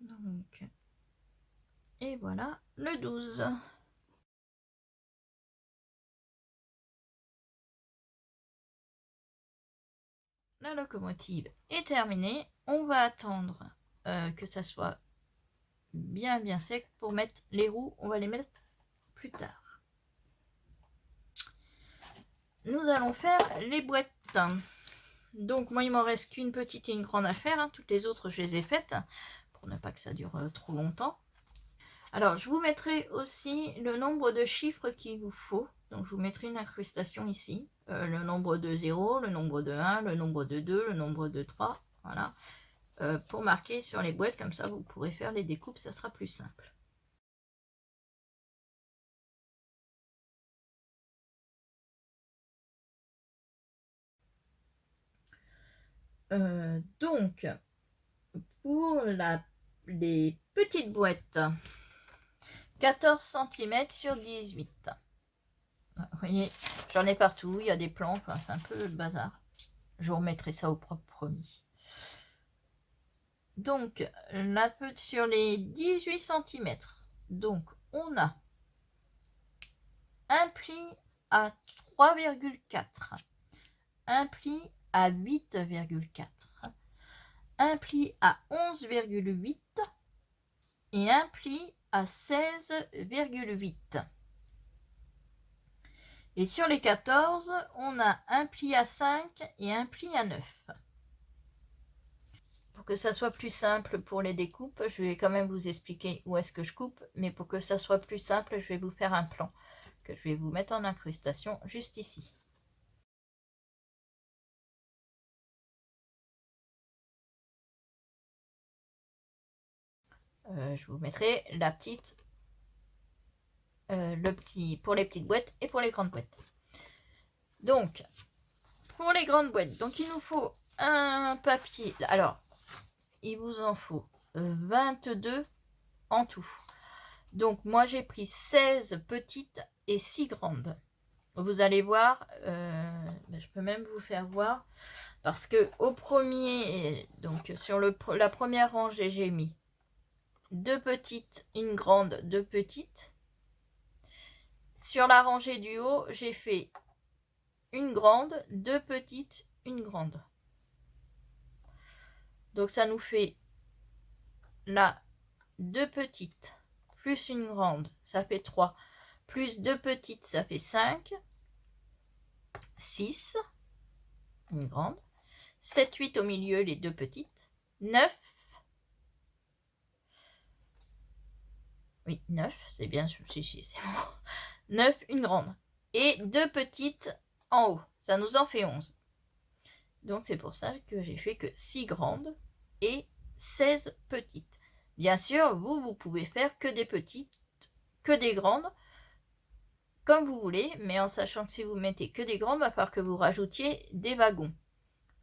Speaker 1: Donc, et voilà le 12. La locomotive est terminée. On va attendre que ça soit bien sec pour mettre les roues. On va les mettre plus tard. Nous allons faire les boîtes. Donc moi il m'en reste qu'une petite et une grande à faire. Hein. Toutes les autres je les ai faites pour ne pas que ça dure trop longtemps. Alors je vous mettrai aussi le nombre de chiffres qu'il vous faut. Donc je vous mettrai une incrustation ici. Le nombre de 0, le nombre de 1, le nombre de 2, le nombre de 3. Voilà. Pour marquer sur les boîtes, comme ça vous pourrez faire les découpes, ça sera plus simple. Donc, pour les petites boîtes, 14 cm sur 18. Vous voyez, j'en ai partout, il y a des plans, enfin, c'est un peu le bazar. Je vous remettrai ça au propre promis. Donc, sur les 18 cm, donc on a un pli à 3,4, un pli à 8,4, un pli à 11,8 et un pli à 16,8. Et sur les 14, on a un pli à 5 et un pli à 9. Pour que ça soit plus simple pour les découpes, je vais quand même vous expliquer où est-ce que je coupe, mais pour que ça soit plus simple, je vais vous faire un plan que je vais vous mettre en incrustation juste ici. Je vous mettrai la petite, pour les petites boîtes et pour les grandes boîtes. Donc, pour les grandes boîtes, donc il nous faut un papier. Alors, il vous en faut 22 en tout. Donc, moi, j'ai pris 16 petites et 6 grandes. Vous allez voir, je peux même vous faire voir, parce que au premier, donc sur la première rangée, j'ai mis 2 petites, une grande, 2 petites. Sur la rangée du haut, j'ai fait une grande, 2 petites, une grande. Donc ça nous fait là 2 petites plus une grande, ça fait 3, plus 2 petites, ça fait 5, 6, une grande, 7, 8 au milieu, les 2 petites, 9, oui, 9, c'est bien, si, c'est bon, 9, une grande, et 2 petites en haut, ça nous en fait 11. Donc c'est pour ça que j'ai fait que 6 grandes et 16 petites. Bien sûr, vous pouvez faire que des petites, que des grandes, comme vous voulez, mais en sachant que si vous mettez que des grandes, il va falloir que vous rajoutiez des wagons.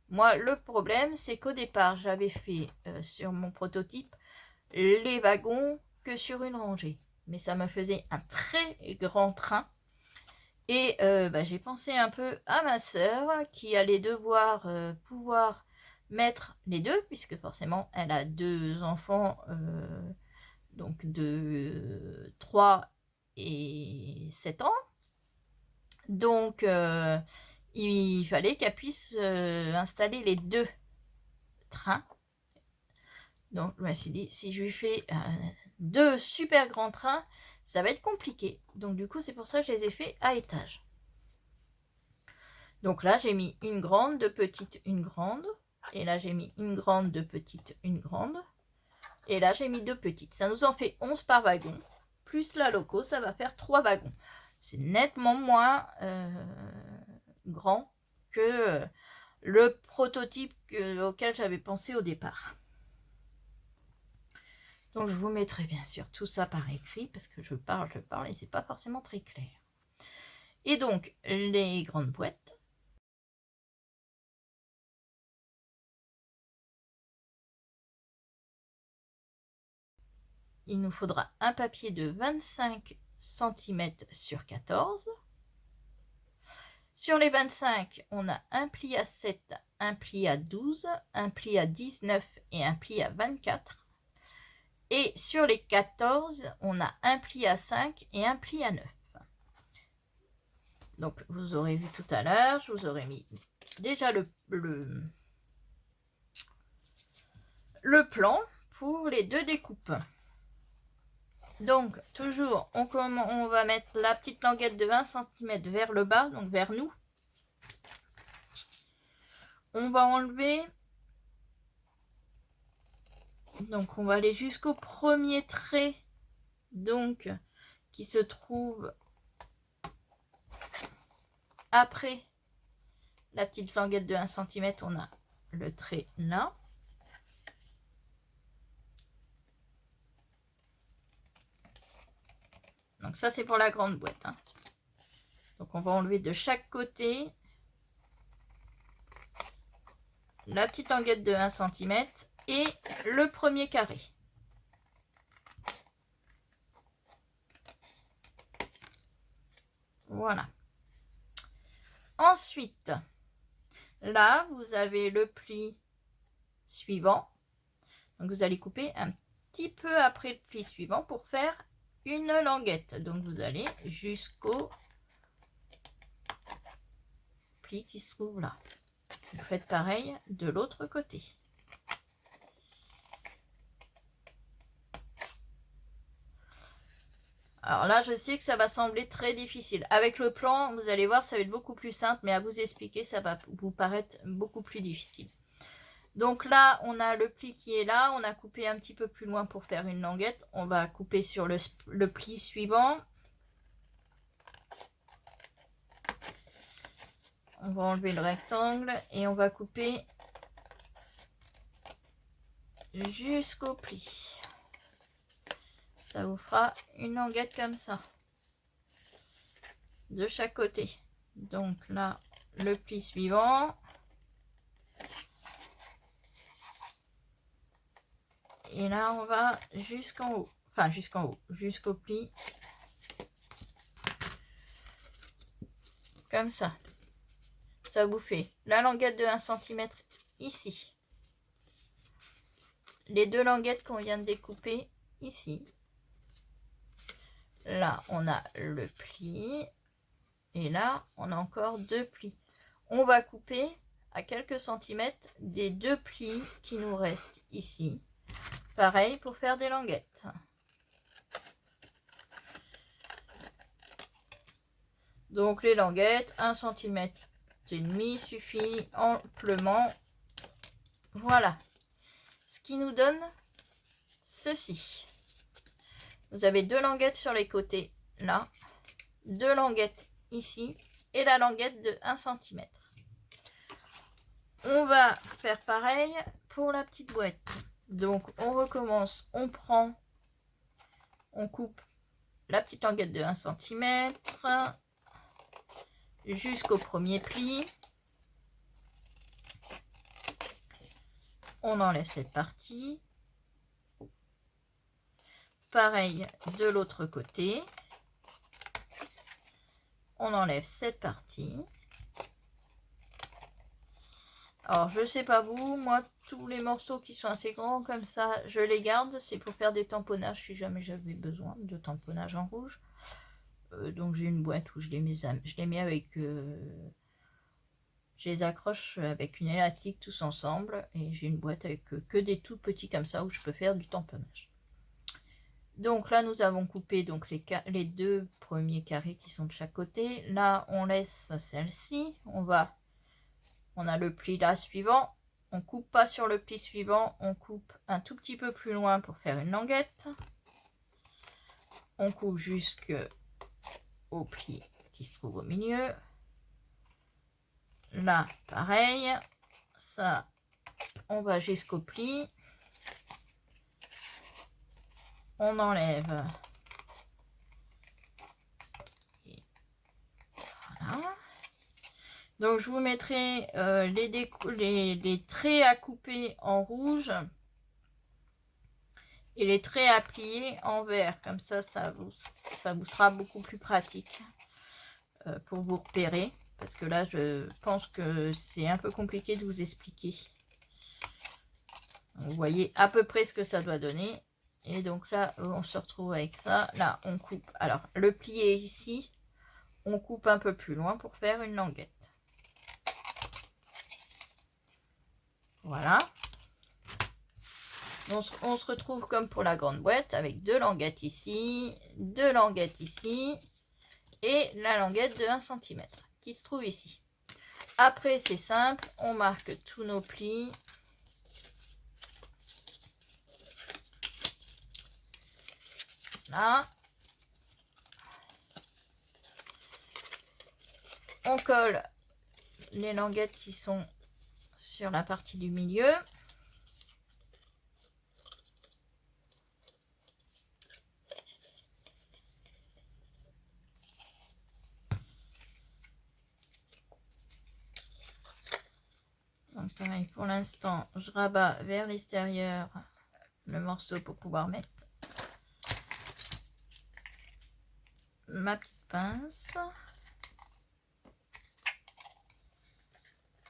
Speaker 1: Moi, le problème, c'est qu'au départ, j'avais fait sur mon prototype les wagons que sur une rangée. Mais ça me faisait un très grand train. Et j'ai pensé un peu à ma sœur qui allait devoir pouvoir mettre les deux, puisque forcément, elle a 2 enfants, donc de 3 et 7 ans. Donc, il fallait qu'elle puisse installer les 2 trains. Donc, je me suis dit, si je lui fais 2 super grands trains, ça va être compliqué. Donc, du coup, c'est pour ça que je les ai fait à étage. Donc là, j'ai mis une grande, 2 petites, une grande. Et là, j'ai mis une grande, 2 petites, une grande. Et là, j'ai mis 2 petites. Ça nous en fait 11 par wagon. Plus la loco, ça va faire 3 wagons. C'est nettement moins grand que le prototype auquel j'avais pensé au départ. Donc, je vous mettrai bien sûr tout ça par écrit parce que je parle et c'est pas forcément très clair. Et donc, les grandes boîtes. Il nous faudra un papier de 25 cm sur 14. Sur les 25, on a un pli à 7, un pli à 12, un pli à 19 et un pli à 24. Et sur les 14, on a un pli à 5 et un pli à 9. Donc, vous aurez vu tout à l'heure, je vous aurais mis déjà le plan pour les 2 découpes. Donc, toujours, on va mettre la petite languette de 20 cm vers le bas, donc vers nous. On va enlever, donc on va aller jusqu'au premier trait, donc, qui se trouve après la petite languette de 1 cm, on a le trait là. Donc ça, c'est pour la grande boîte. Hein. Donc on va enlever de chaque côté la petite languette de 1 cm et le premier carré. Voilà. Ensuite, là, vous avez le pli suivant. Donc vous allez couper un petit peu après le pli suivant pour faire une languette. Donc vous allez jusqu'au pli qui se trouve là. Vous faites pareil de l'autre côté. Alors là, je sais que ça va sembler très difficile. Avec le plan, vous allez voir, ça va être beaucoup plus simple, mais à vous expliquer, ça va vous paraître beaucoup plus difficile. Donc là, on a le pli qui est là. On a coupé un petit peu plus loin pour faire une languette. On va couper sur le pli suivant. On va enlever le rectangle et on va couper jusqu'au pli. Ça vous fera une languette comme ça. De chaque côté. Donc là, le pli suivant. Et là, on va jusqu'en haut. Enfin, jusqu'en haut. Jusqu'au pli. Comme ça. Ça vous fait la languette de 1 cm ici. Les deux languettes qu'on vient de découper ici. Là, on a le pli. Et là, on a encore 2 plis. On va couper à quelques centimètres des 2 plis qui nous restent ici. Pareil pour faire des languettes. Donc les languettes, 1 cm et demi suffit amplement. Voilà. Ce qui nous donne ceci. Vous avez 2 languettes sur les côtés, là. 2 languettes ici. Et la languette de 1 cm. On va faire pareil pour la petite boîte. Donc on recommence, on coupe la petite languette de 1 cm jusqu'au premier pli. On enlève cette partie. Pareil de l'autre côté. On enlève cette partie. Alors, je sais pas vous, moi, tous les morceaux qui sont assez grands comme ça, je les garde. C'est pour faire des tamponnages si jamais j'avais besoin de tamponnage en rouge. Donc, j'ai une boîte où je les mets avec... je les accroche avec une élastique tous ensemble. Et j'ai une boîte avec que des tout petits comme ça où je peux faire du tamponnage. Donc là, nous avons coupé donc les 2 premiers carrés qui sont de chaque côté. Là, on laisse celle-ci. On a le pli là suivant. On coupe pas sur le pli suivant. On coupe un tout petit peu plus loin pour faire une languette. On coupe jusqu'au pli qui se trouve au milieu. Là, pareil. Ça, on va jusqu'au pli. On enlève. Et voilà. Donc, je vous mettrai les traits à couper en rouge et les traits à plier en vert. Comme ça, ça vous sera beaucoup plus pratique pour vous repérer. Parce que là, je pense que c'est un peu compliqué de vous expliquer. Vous voyez à peu près ce que ça doit donner. Et donc là, on se retrouve avec ça. Là, on coupe. Alors, le plié ici, on coupe un peu plus loin pour faire une languette. Voilà. On se retrouve comme pour la grande boîte avec 2 languettes ici, 2 languettes ici et la languette de 1 cm qui se trouve ici. Après, c'est simple, on marque tous nos plis. Là. On colle les languettes qui sont sur la partie du milieu. Donc pareil, pour l'instant, je rabats vers l'extérieur le morceau pour pouvoir mettre ma petite pince.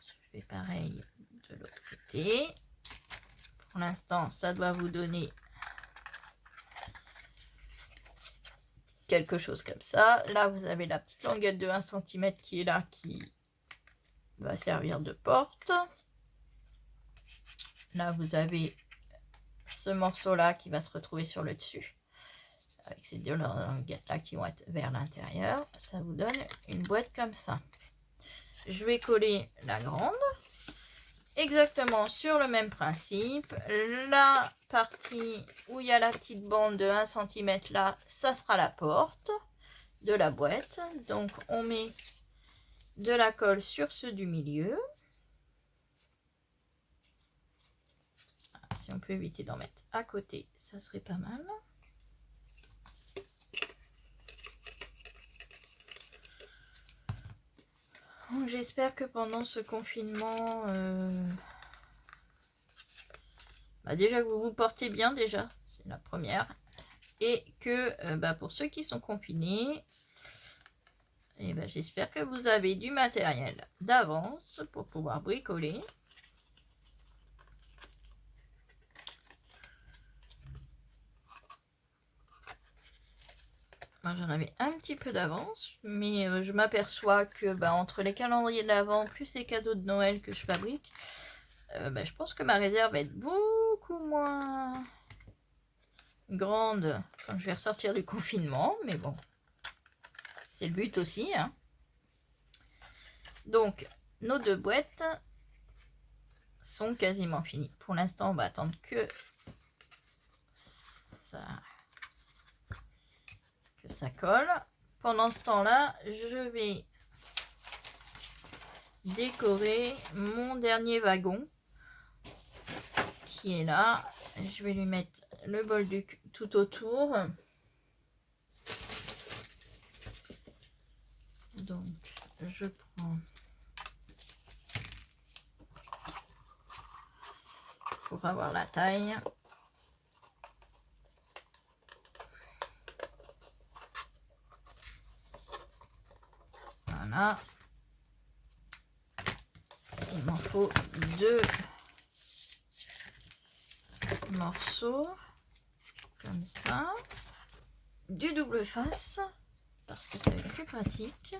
Speaker 1: Je fais pareil de l'autre côté. Pour l'instant, ça doit vous donner quelque chose comme ça. Là, vous avez la petite languette de 1 cm qui est là, qui va servir de porte. Là, vous avez ce morceau-là qui va se retrouver sur le dessus. Avec ces deux languettes-là qui vont être vers l'intérieur. Ça vous donne une boîte comme ça. Je vais coller la grande. Exactement sur le même principe. La partie où il y a la petite bande de 1 cm là, ça sera la porte de la boîte. Donc on met de la colle sur ceux du milieu. Si on peut éviter d'en mettre à côté, ça serait pas mal. J'espère que pendant ce confinement, déjà que vous vous portez bien déjà, c'est la première. Et que pour ceux qui sont confinés, j'espère que vous avez du matériel d'avance pour pouvoir bricoler. Moi j'en avais un petit peu d'avance, mais je m'aperçois que entre les calendriers de l'Avent plus les cadeaux de Noël que je fabrique, je pense que ma réserve va être beaucoup moins grande quand je vais ressortir du confinement, mais bon, c'est le but aussi, hein. Donc nos 2 boîtes sont quasiment finies. Pour l'instant, on va attendre que ça colle. Pendant ce temps-là, je vais décorer mon dernier wagon qui est là. Je vais lui mettre le bolduc tout autour. Donc, je prends pour avoir la taille. Voilà. Il m'en faut 2 morceaux comme ça. Du double face parce que ça va être plus pratique.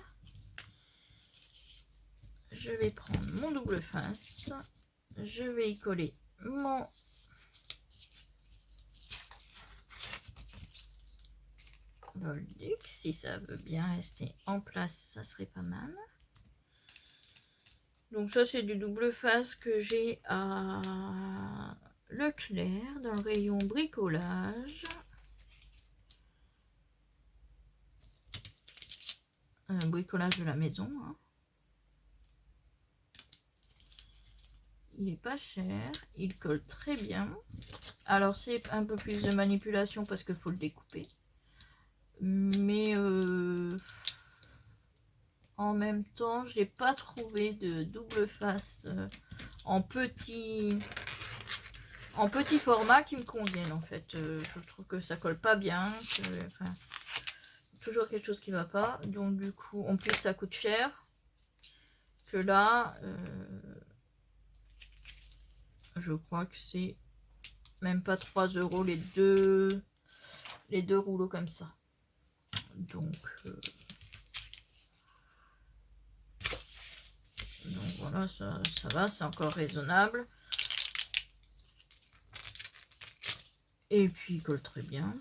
Speaker 1: Je vais prendre mon double face. Je vais y coller mon bolduc. Si ça veut bien rester en place, ça serait pas mal. Donc ça c'est du double face que j'ai à Leclerc dans le rayon bricolage. Bricolage de la maison, hein. Il est pas cher, il colle très bien. Alors c'est un peu plus de manipulation parce qu'il faut le découper. Mais en même temps, j'ai pas trouvé de double face en petit format qui me convienne en fait. Je trouve que ça colle pas bien. Toujours quelque chose qui va pas. Donc du coup, en plus ça coûte cher. Que là, je crois que c'est même pas 3 € les deux rouleaux comme ça. Donc voilà, ça va, c'est encore raisonnable. Et puis il colle très bien.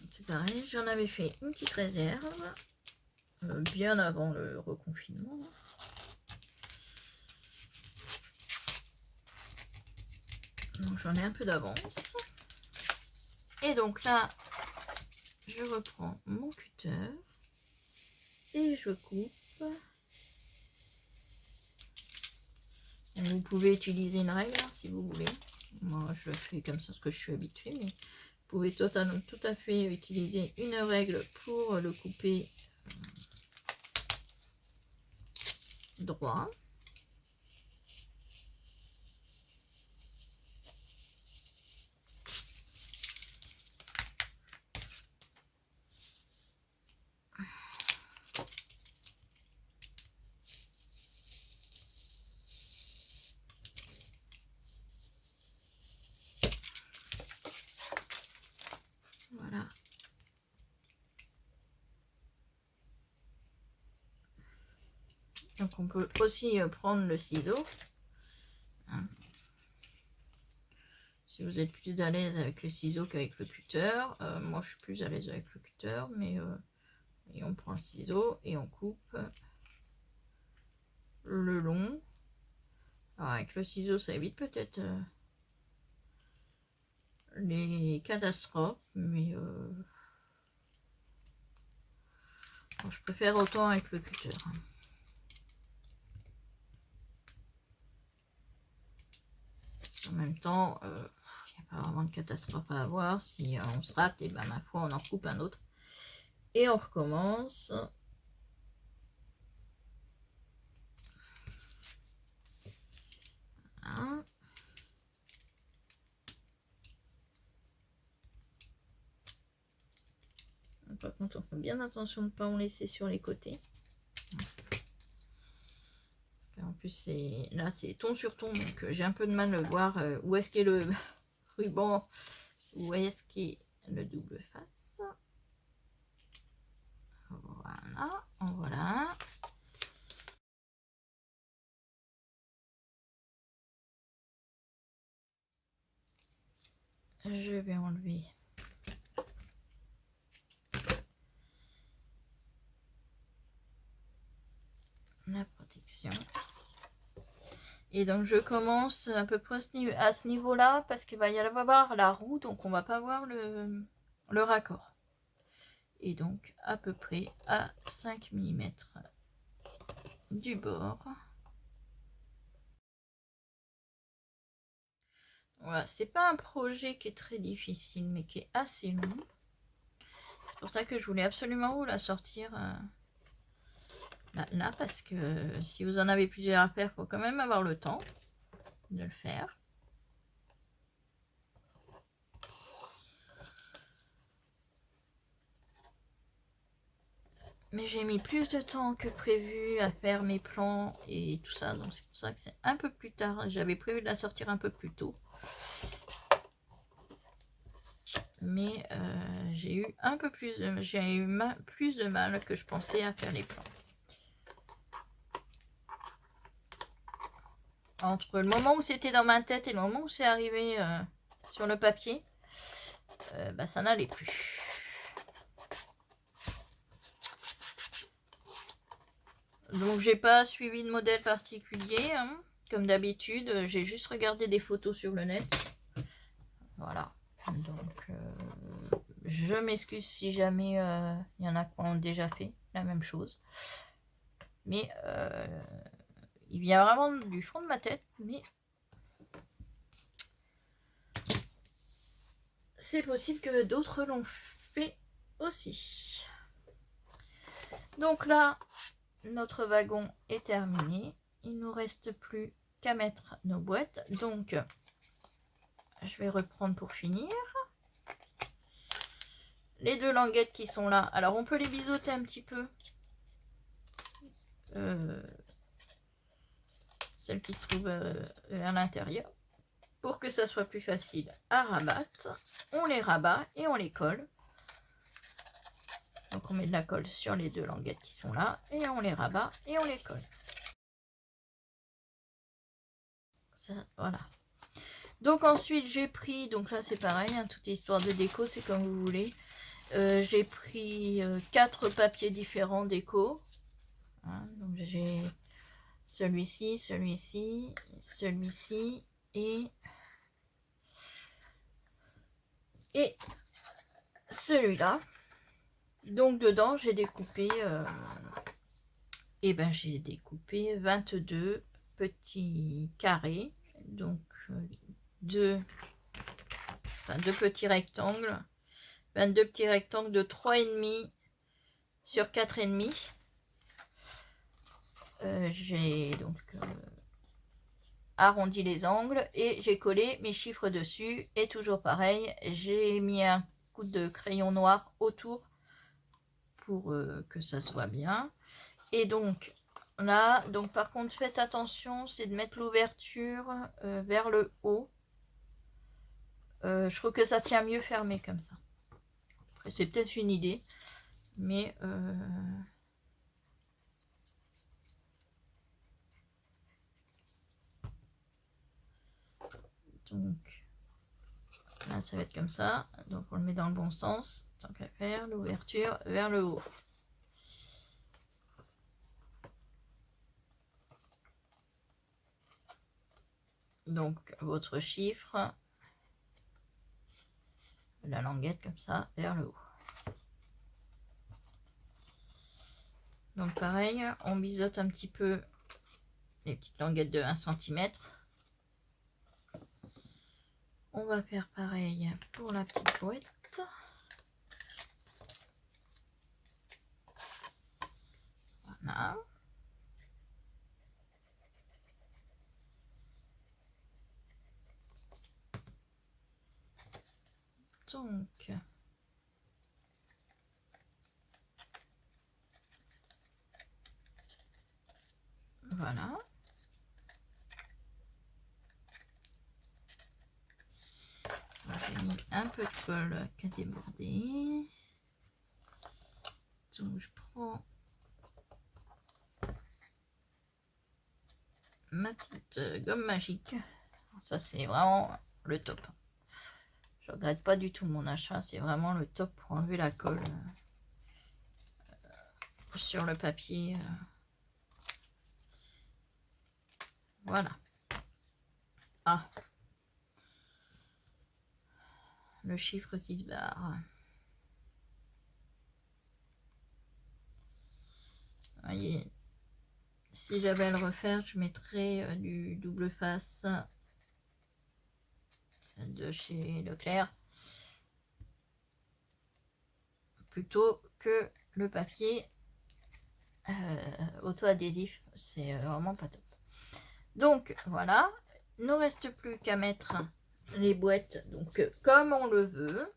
Speaker 1: C'est pareil, j'en avais fait une petite réserve bien avant le reconfinement. Donc j'en ai un peu d'avance. Et donc là, je reprends mon cutter et je coupe. Vous pouvez utiliser une règle hein, si vous voulez. Moi je le fais comme ça, ce que je suis habituée, mais vous pouvez tout à fait utiliser une règle pour le couper droit. Donc on peut aussi prendre le ciseau. Hein. Si vous êtes plus à l'aise avec le ciseau qu'avec le cutter, moi je suis plus à l'aise avec le cutter, mais et on prend le ciseau et on coupe le long. Alors avec le ciseau ça évite peut-être les catastrophes, mais bon, je préfère autant avec le cutter. En même temps, il n'y a pas vraiment de catastrophe à avoir. Si on se rate, et ben ma foi, on en coupe un autre. Et on recommence. Hein. Par contre, on fait bien attention de ne pas en laisser sur les côtés. En plus, là, c'est ton sur ton, donc j'ai un peu de mal à voir où est-ce qu'est le ruban, où est-ce qu'est le double face. Voilà, voilà. Je vais enlever la protection. Et donc je commence à peu près à ce niveau-là parce qu'il va y avoir la roue, donc on va pas voir le raccord. Et donc à peu près à 5 mm du bord. Voilà, c'est pas un projet qui est très difficile, mais qui est assez long. C'est pour ça que je voulais absolument vous la sortir là, parce que si vous en avez plusieurs à faire, il faut quand même avoir le temps de le faire. Mais j'ai mis plus de temps que prévu à faire mes plans et tout ça, donc c'est pour ça que c'est un peu plus tard. J'avais prévu de la sortir un peu plus tôt. Mais j'ai eu un peu plus de, plus de mal que je pensais à faire les plans. Entre le moment où c'était dans ma tête et le moment où c'est arrivé sur le papier, bah, ça n'allait plus. Donc j'ai pas suivi de modèle particulier, hein. Comme d'habitude, j'ai juste regardé des photos sur le net. Voilà. Donc je m'excuse si jamais il y en a qui ont déjà fait la même chose. Mais il vient vraiment du fond de ma tête, mais c'est possible que d'autres l'ont fait aussi. Donc là, notre wagon est terminé. Il ne nous reste plus qu'à mettre nos boîtes. Donc, je vais reprendre pour finir. Les deux languettes qui sont là. Alors, on peut les biseauter un petit peu. Celles qui se trouvent à l'intérieur. Pour que ça soit plus facile à rabattre. On les rabat et on les colle. Donc on met de la colle sur les deux languettes qui sont là et on les rabat et on les colle. Ça, voilà. Donc ensuite j'ai pris, donc là c'est pareil, hein, toute histoire de déco, c'est comme vous voulez. J'ai pris 4 papiers différents déco. Hein, donc j'ai celui-ci, celui-ci, celui-ci et celui-là. Donc dedans j'ai découpé j'ai découpé 22 petits carrés, donc deux petits rectangles, 22 petits rectangles de 3,5 sur 4,5. J'ai donc arrondi les angles et j'ai collé mes chiffres dessus, et toujours pareil, j'ai mis un coup de crayon noir autour pour que ça soit bien. Et donc là, donc par contre faites attention, c'est de mettre l'ouverture vers le haut. Je trouve que ça tient mieux fermé comme ça. Après c'est peut-être une idée, mais Donc là, ça va être comme ça. Donc on le met dans le bon sens. Tant qu'à faire, l'ouverture vers le haut. Donc votre chiffre, la languette comme ça, vers le haut. Donc pareil, on biseaute un petit peu les petites languettes de 1 cm. On va faire pareil pour la petite boîte. Voilà. Donc, voilà. J'ai mis un peu de colle qui a débordé. Donc, je prends ma petite gomme magique. Ça, c'est vraiment le top. Je regrette pas du tout mon achat. C'est vraiment le top pour enlever la colle sur le papier. Voilà. Ah. Le chiffre qui se barre. Voyez, si j'avais à le refaire, je mettrais du double face de chez Leclerc plutôt que le papier auto-adhésif. C'est vraiment pas top. Donc voilà, il ne reste plus qu'à mettre les boîtes donc comme on le veut.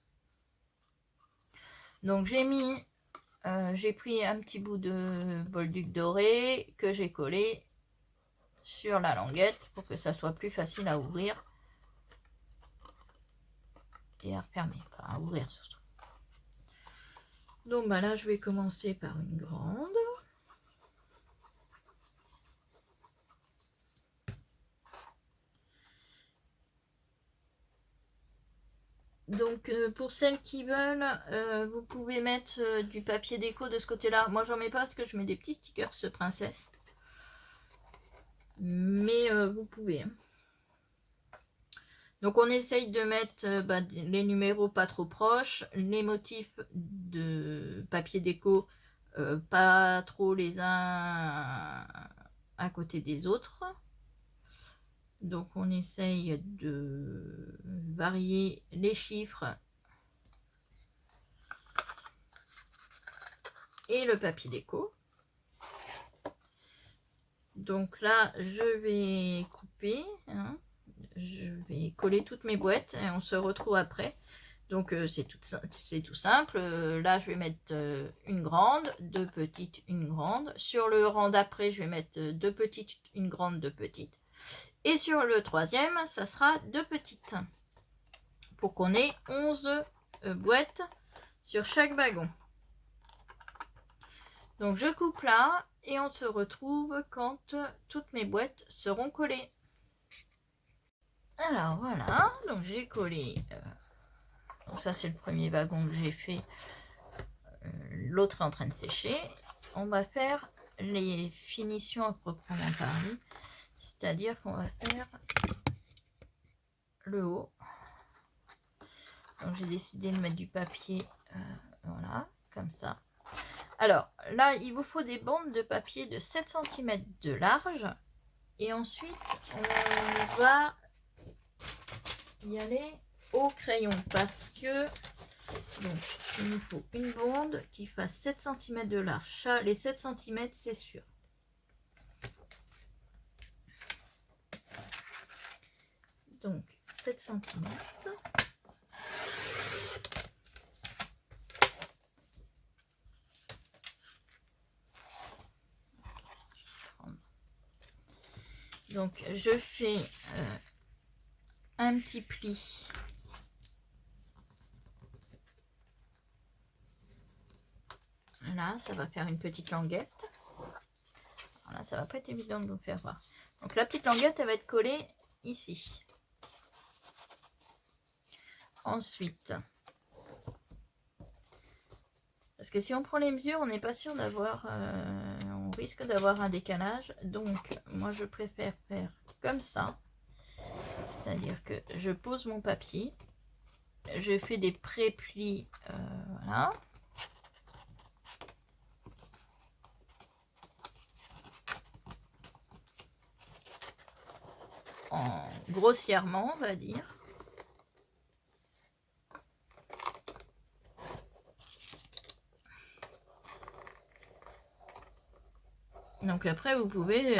Speaker 1: Donc j'ai pris un petit bout de bolduc doré que j'ai collé sur la languette pour que ça soit plus facile à ouvrir et à refermer, enfin à ouvrir surtout. Donc bah là je vais commencer par une grande. Donc pour celles qui veulent, vous pouvez mettre du papier déco de ce côté-là. Moi j'en mets pas parce que je mets des petits stickers princesse. Mais vous pouvez. Donc on essaye de mettre les numéros pas trop proches, les motifs de papier déco pas trop les uns à côté des autres. Donc on essaye de varier les chiffres et le papier déco. Donc là je vais couper, hein. Je vais coller toutes mes boîtes et on se retrouve après. Donc c'est tout simple. Là je vais mettre une grande, deux petites, une grande. Sur le rang d'après je vais mettre deux petites, une grande, deux petites. Et sur le troisième ça sera deux petites. Pour qu'on ait 11 boîtes sur chaque wagon. Donc je coupe là et on se retrouve quand toutes mes boîtes seront collées. Alors voilà, donc j'ai collé, donc ça c'est le premier wagon que j'ai fait, l'autre est en train de sécher. On va faire les finitions à proprement parler, c'est-à-dire qu'on va faire le haut. Donc j'ai décidé de mettre du papier, voilà, comme ça. Alors là il vous faut des bandes de papier de 7 cm de large et ensuite on va y aller au crayon parce que donc il nous faut une bande qui fasse 7 cm de large. Les 7 cm c'est sûr. Donc 7 cm. Donc je fais un petit pli. Là, ça va faire une petite languette. Voilà, ça va pas être évident de vous faire voir. Donc la petite languette, elle va être collée ici. Ensuite, parce que si on prend les mesures, on n'est pas sûr d'avoir, on risque d'avoir un décalage. Donc, moi, je préfère faire comme ça. C'est-à-dire que je pose mon papier, je fais des pré-plis, voilà. Grossièrement, on va dire. Donc après, vous pouvez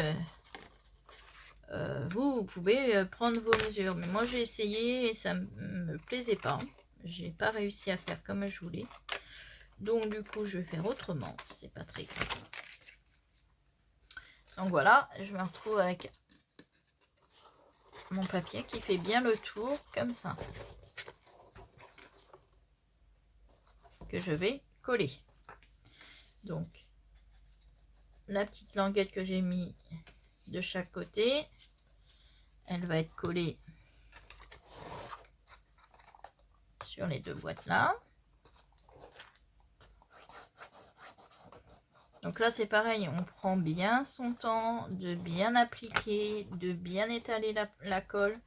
Speaker 1: prendre vos mesures. Mais moi, j'ai essayé et ça me plaisait pas. J'ai pas réussi à faire comme je voulais. Donc du coup, je vais faire autrement. C'est pas très grave. Donc voilà, je me retrouve avec mon papier qui fait bien le tour, comme ça. Que je vais coller. Donc, la petite languette que j'ai mis de chaque côté, elle va être collée sur les deux boîtes là. Donc là c'est pareil, on prend bien son temps de bien appliquer, de bien étaler la colle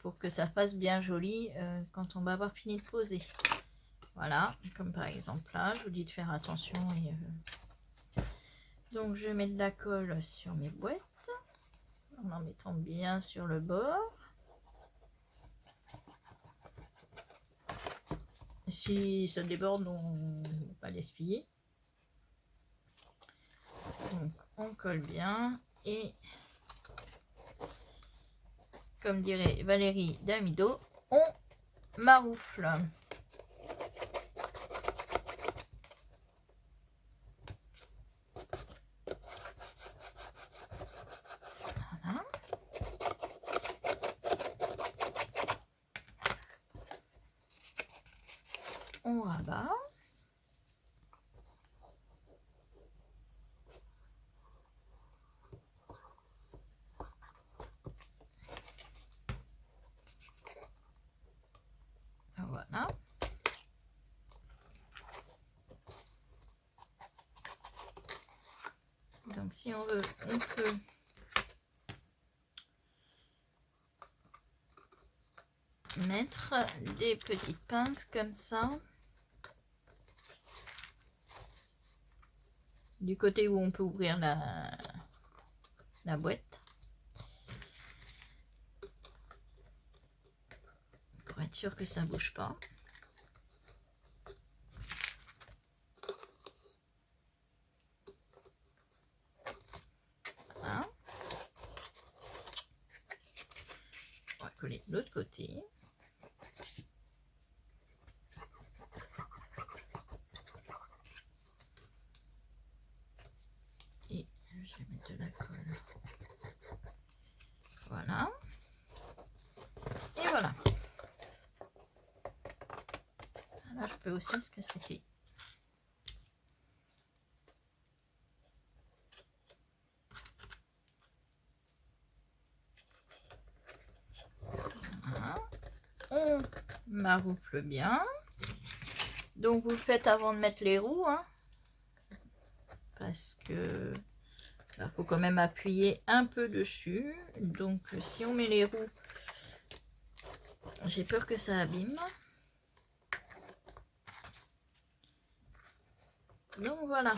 Speaker 1: pour que ça fasse bien joli quand on va avoir fini de poser. Voilà, comme par exemple là, je vous dis de faire attention. Donc je mets de la colle sur mes boîtes en mettant bien sur le bord. Si ça déborde, on ne va pas l'essuyer. Donc on colle bien et comme dirait Valérie Damido, on maroufle. Voilà. On rabat. Voilà. Donc si on veut, on peut mettre des petites pinces comme ça. Du côté où on peut ouvrir la boîte. Pour être sûr que ça ne bouge pas. Voilà. On va coller de l'autre côté. Et je vais mettre de la colle. Voilà. Et voilà. Là, je peux aussi parce que c'était... Voilà. On maroufle bien. Donc, vous le faites avant de mettre les roues. Hein, parce que... il faut quand même appuyer un peu dessus. Donc, si on met les roues, j'ai peur que ça abîme. Donc, voilà.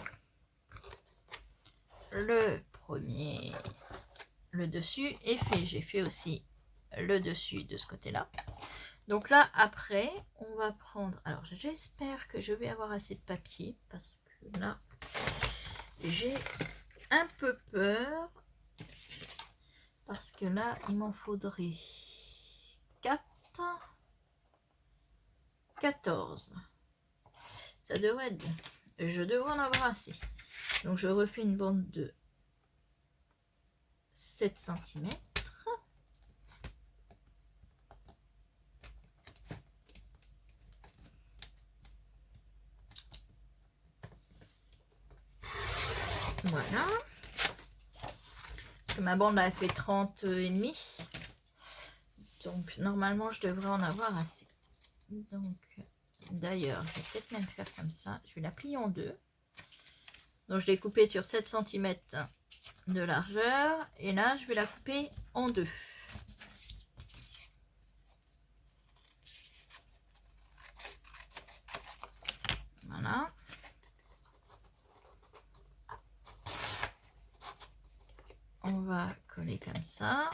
Speaker 1: Le premier, le dessus est fait. J'ai fait aussi le dessus de ce côté-là. Donc là, après, on va prendre... Alors, j'espère que je vais avoir assez de papier. Parce que là, j'ai un peu peur. Parce que là, il m'en faudrait 14. Ça devrait être bien. Je devrais en avoir assez. Donc, je refais une bande de 7 cm. Voilà. Parce que ma bande a fait 30 et demi. Donc, normalement, je devrais en avoir assez. Donc, d'ailleurs, je vais peut-être même faire comme ça. Je vais la plier en deux. Donc, je l'ai coupée sur 7 cm de largeur. Et là, je vais la couper en deux. Voilà. On va coller comme ça.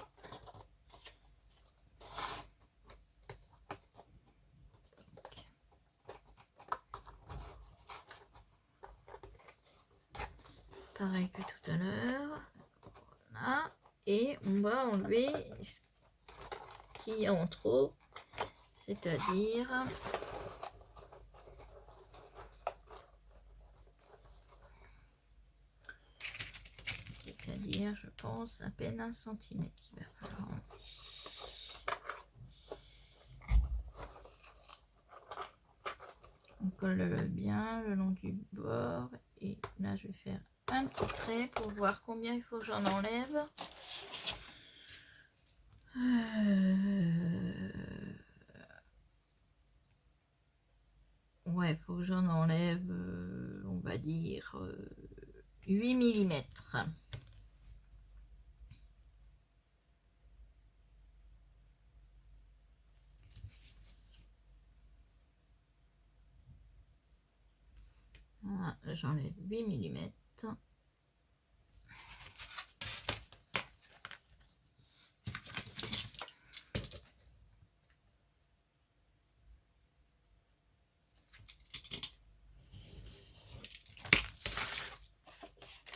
Speaker 1: Pareil que tout à l'heure. Voilà. Et on va enlever ce qu'il y a en trop. C'est-à-dire... je pense, à peine 1 cm qu'il va falloir enlever. On colle bien le long du bord. Et là, je vais faire un petit trait pour voir combien il faut que j'en enlève. Ouais, il faut que j'en enlève, on va dire, 8 mm. Voilà, j'enlève 8 mm.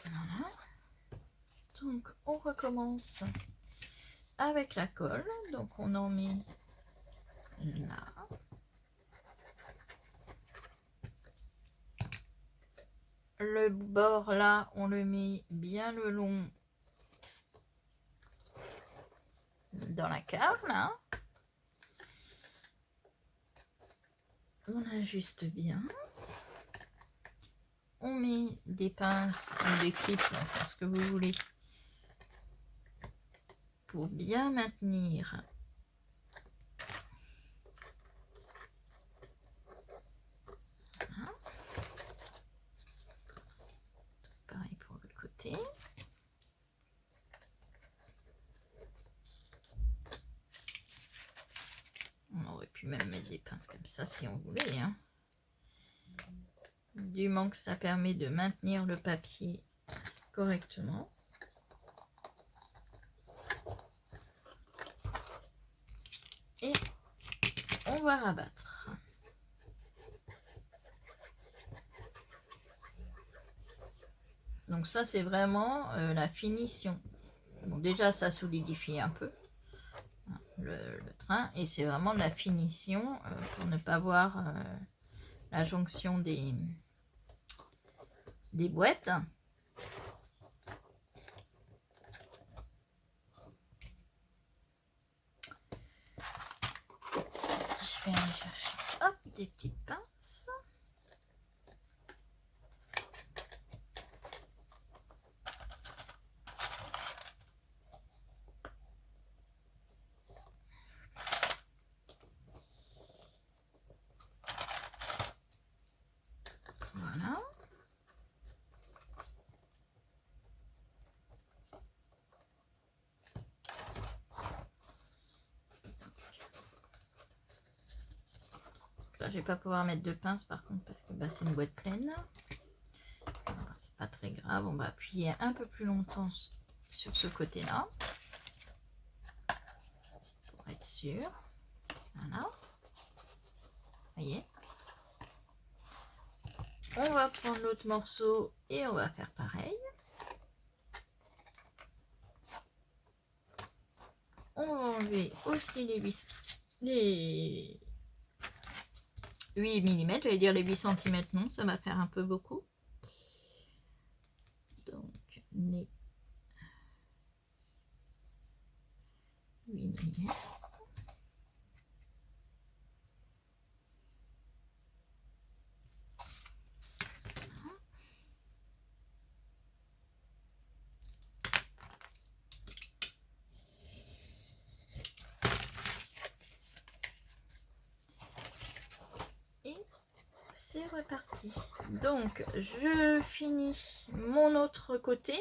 Speaker 1: Voilà. Donc, on recommence avec la colle. Donc, on en met là. Le bord là, on le met bien le long dans la cave là. On ajuste bien. On met des pinces ou des clips, enfin, ce que vous voulez, pour bien maintenir. Voilà. Pareil pour l'autre côté. On aurait pu même mettre des pinces comme ça si on voulait, hein. Du moment que ça permet de maintenir le papier correctement. Et on va rabattre. Donc ça, c'est vraiment la finition. Bon, déjà, ça solidifie un peu le train. Et c'est vraiment la finition pour ne pas voir la jonction des boîtes. Je vais aller chercher des petites pinces. Voilà. Là, je vais pas pouvoir mettre de pince par contre parce que c'est une boîte pleine. C'est pas très grave, on va appuyer un peu plus longtemps sur ce côté là pour être sûr. Voilà, vous voyez, on va prendre l'autre morceau et on va faire pareil. On va enlever aussi les 8 mm, j'allais dire les 8 cm, non, ça va faire un peu beaucoup. Donc les 8 mm. reparti. Donc, je finis mon autre côté,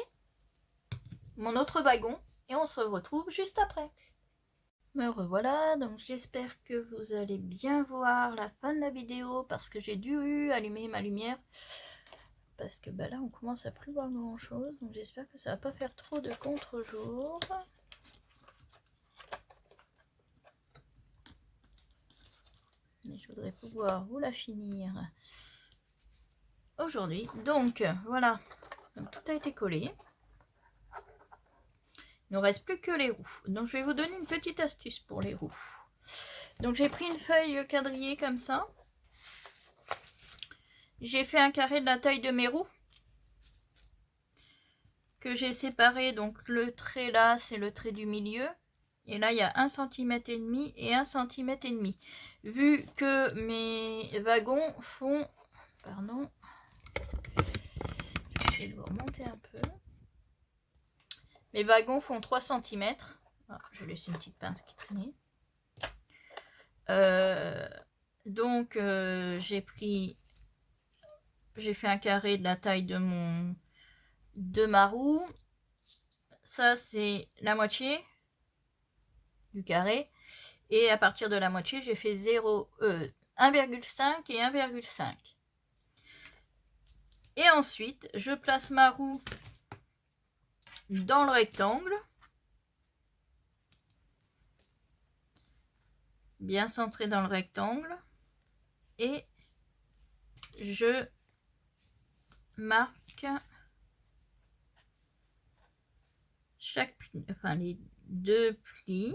Speaker 1: mon autre wagon, et on se retrouve juste après. Me revoilà, donc j'espère que vous allez bien voir la fin de la vidéo, parce que j'ai dû allumer ma lumière, parce que bah là on commence à plus voir grand chose, donc j'espère que ça va pas faire trop de contre-jour. Mais je voudrais pouvoir vous la finir aujourd'hui. Donc voilà, donc, tout a été collé. Il ne reste plus que les roues. Donc je vais vous donner une petite astuce pour les roues. Donc j'ai pris une feuille quadrillée comme ça. J'ai fait un carré de la taille de mes roues. Que j'ai séparé. Donc le trait là, c'est le trait du milieu. Et là, il y a 1,5 cm et 1,5 cm. Vu que mes wagons font... Pardon. Je vais essayer de vous remonter un peu. Mes wagons font 3 cm. Ah, je laisse une petite pince qui traînait. Donc, j'ai fait un carré de la taille de ma roue. Ça, c'est la moitié du carré. Et à partir de la moitié, j'ai fait 1,5 et 1,5. Et ensuite, je place ma roue dans le rectangle. Bien centré dans le rectangle. Et je marque chaque pli, enfin les deux plis.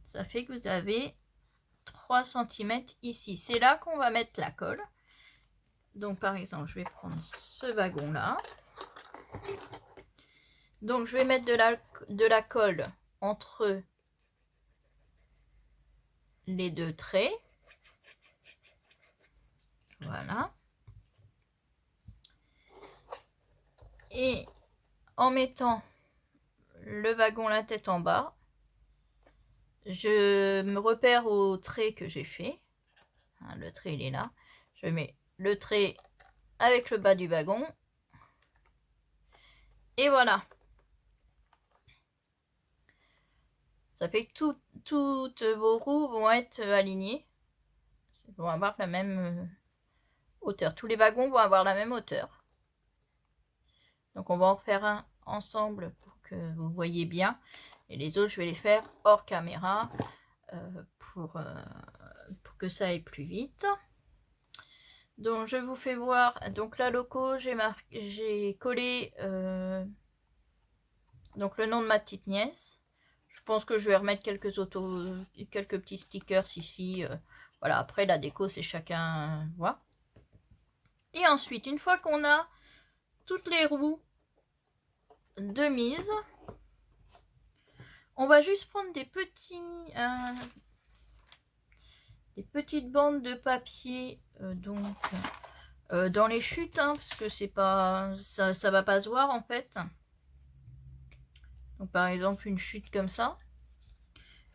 Speaker 1: Ça fait que vous avez 3 cm ici. C'est là qu'on va mettre la colle. Donc par exemple, je vais prendre ce wagon là. Donc je vais mettre de la colle entre les deux traits. Voilà. Et en mettant le wagon la tête en bas, je me repère au trait que j'ai fait. Le trait il est là. Je mets le trait avec le bas du wagon. Et voilà. Ça fait que toutes vos roues vont être alignées. Ils vont avoir la même hauteur. Tous les wagons vont avoir la même hauteur. Donc on va en refaire un ensemble pour que vous voyez bien. Et les autres, je vais les faire hors caméra pour que ça aille plus vite. Donc je vous fais voir. Donc la loco, j'ai collé donc le nom de ma petite nièce. Je pense que je vais remettre quelques petits stickers ici. Voilà, après la déco, c'est chacun voit. Et ensuite, une fois qu'on a toutes les roues de mise, on va juste prendre des petites bandes de papier dans les chutes, hein, parce que c'est pas ça va pas se voir en fait. Donc par exemple une chute comme ça,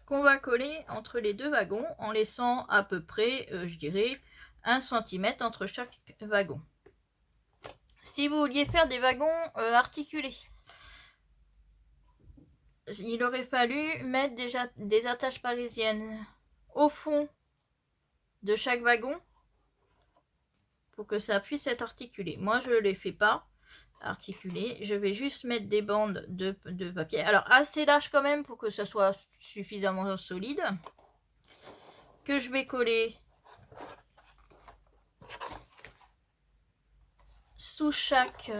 Speaker 1: qu'on va coller entre les deux wagons en laissant à peu près, je dirais, 1 cm entre chaque wagon. Si vous vouliez faire des wagons articulés, il aurait fallu mettre déjà des attaches parisiennes au fond de chaque wagon pour que ça puisse être articulé. Moi, je ne les fais pas articuler. Je vais juste mettre des bandes de papier. Alors, assez large quand même pour que ça soit suffisamment solide. Que je vais coller sous chaque...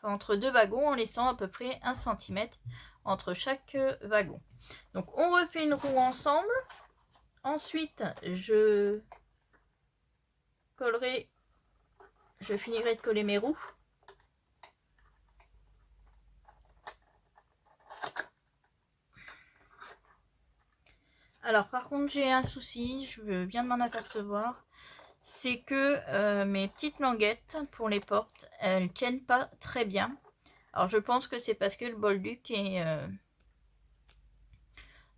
Speaker 1: entre deux wagons en laissant à peu près 1 cm entre chaque wagon. Donc, on refait une roue ensemble. Ensuite, je finirai de coller mes roues. Alors par contre j'ai un souci, je viens de m'en apercevoir, c'est que mes petites languettes pour les portes, elles tiennent pas très bien. Alors je pense que c'est parce que le bolduc est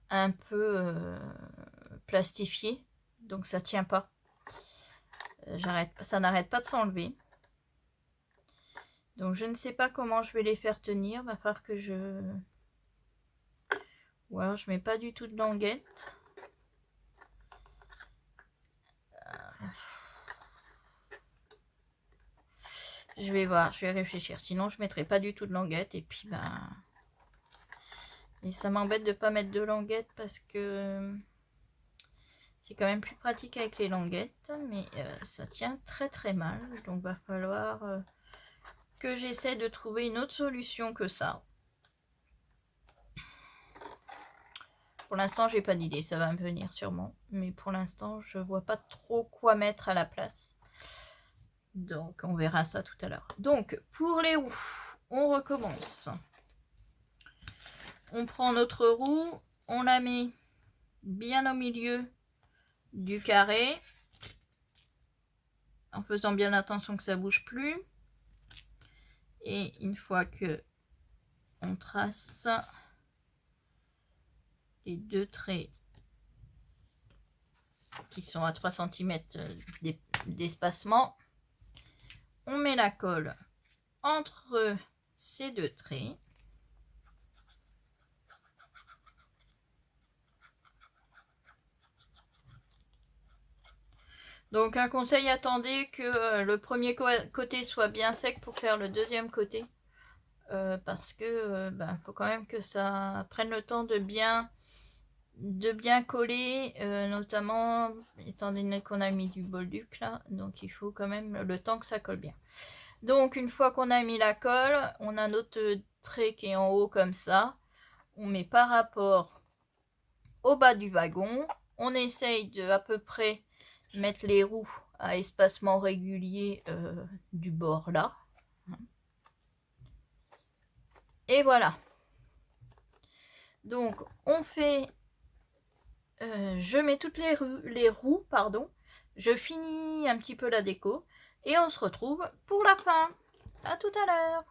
Speaker 1: un peu plastifié, Donc ça tient pas. Ça n'arrête pas de s'enlever. Donc je ne sais pas comment je vais les faire tenir. Va falloir que je... Ou alors je mets pas du tout de languette. Je vais voir, je vais réfléchir. Sinon je mettrai pas du tout de languette. Et puis ben... Et ça m'embête de pas mettre de languette parce que... C'est quand même plus pratique avec les languettes. Mais ça tient très très mal. Donc va falloir... que j'essaie de trouver une autre solution que ça. Pour l'instant, j'ai pas d'idée, ça va me venir sûrement. Mais pour l'instant, je vois pas trop quoi mettre à la place. Donc, on verra ça tout à l'heure. Donc, pour les roues, on recommence. On prend notre roue, on la met bien au milieu du carré. En faisant bien attention que ça bouge plus. Et une fois que on trace les deux traits qui sont à 3 cm d'espacement, on met la colle entre ces deux traits. Donc un conseil, attendez que le premier côté soit bien sec pour faire le deuxième côté. Parce que faut quand même que ça prenne le temps de bien coller, notamment étant donné qu'on a mis du bolduc là, donc il faut quand même le temps que ça colle bien. Donc une fois qu'on a mis la colle, on a notre trait qui est en haut comme ça, on met par rapport au bas du wagon, on essaye de à peu près mettre les roues à espacement régulier du bord là. Et voilà. Donc on fait... je mets toutes les roues, pardon. Je finis un petit peu la déco. Et on se retrouve pour la fin. À tout à l'heure.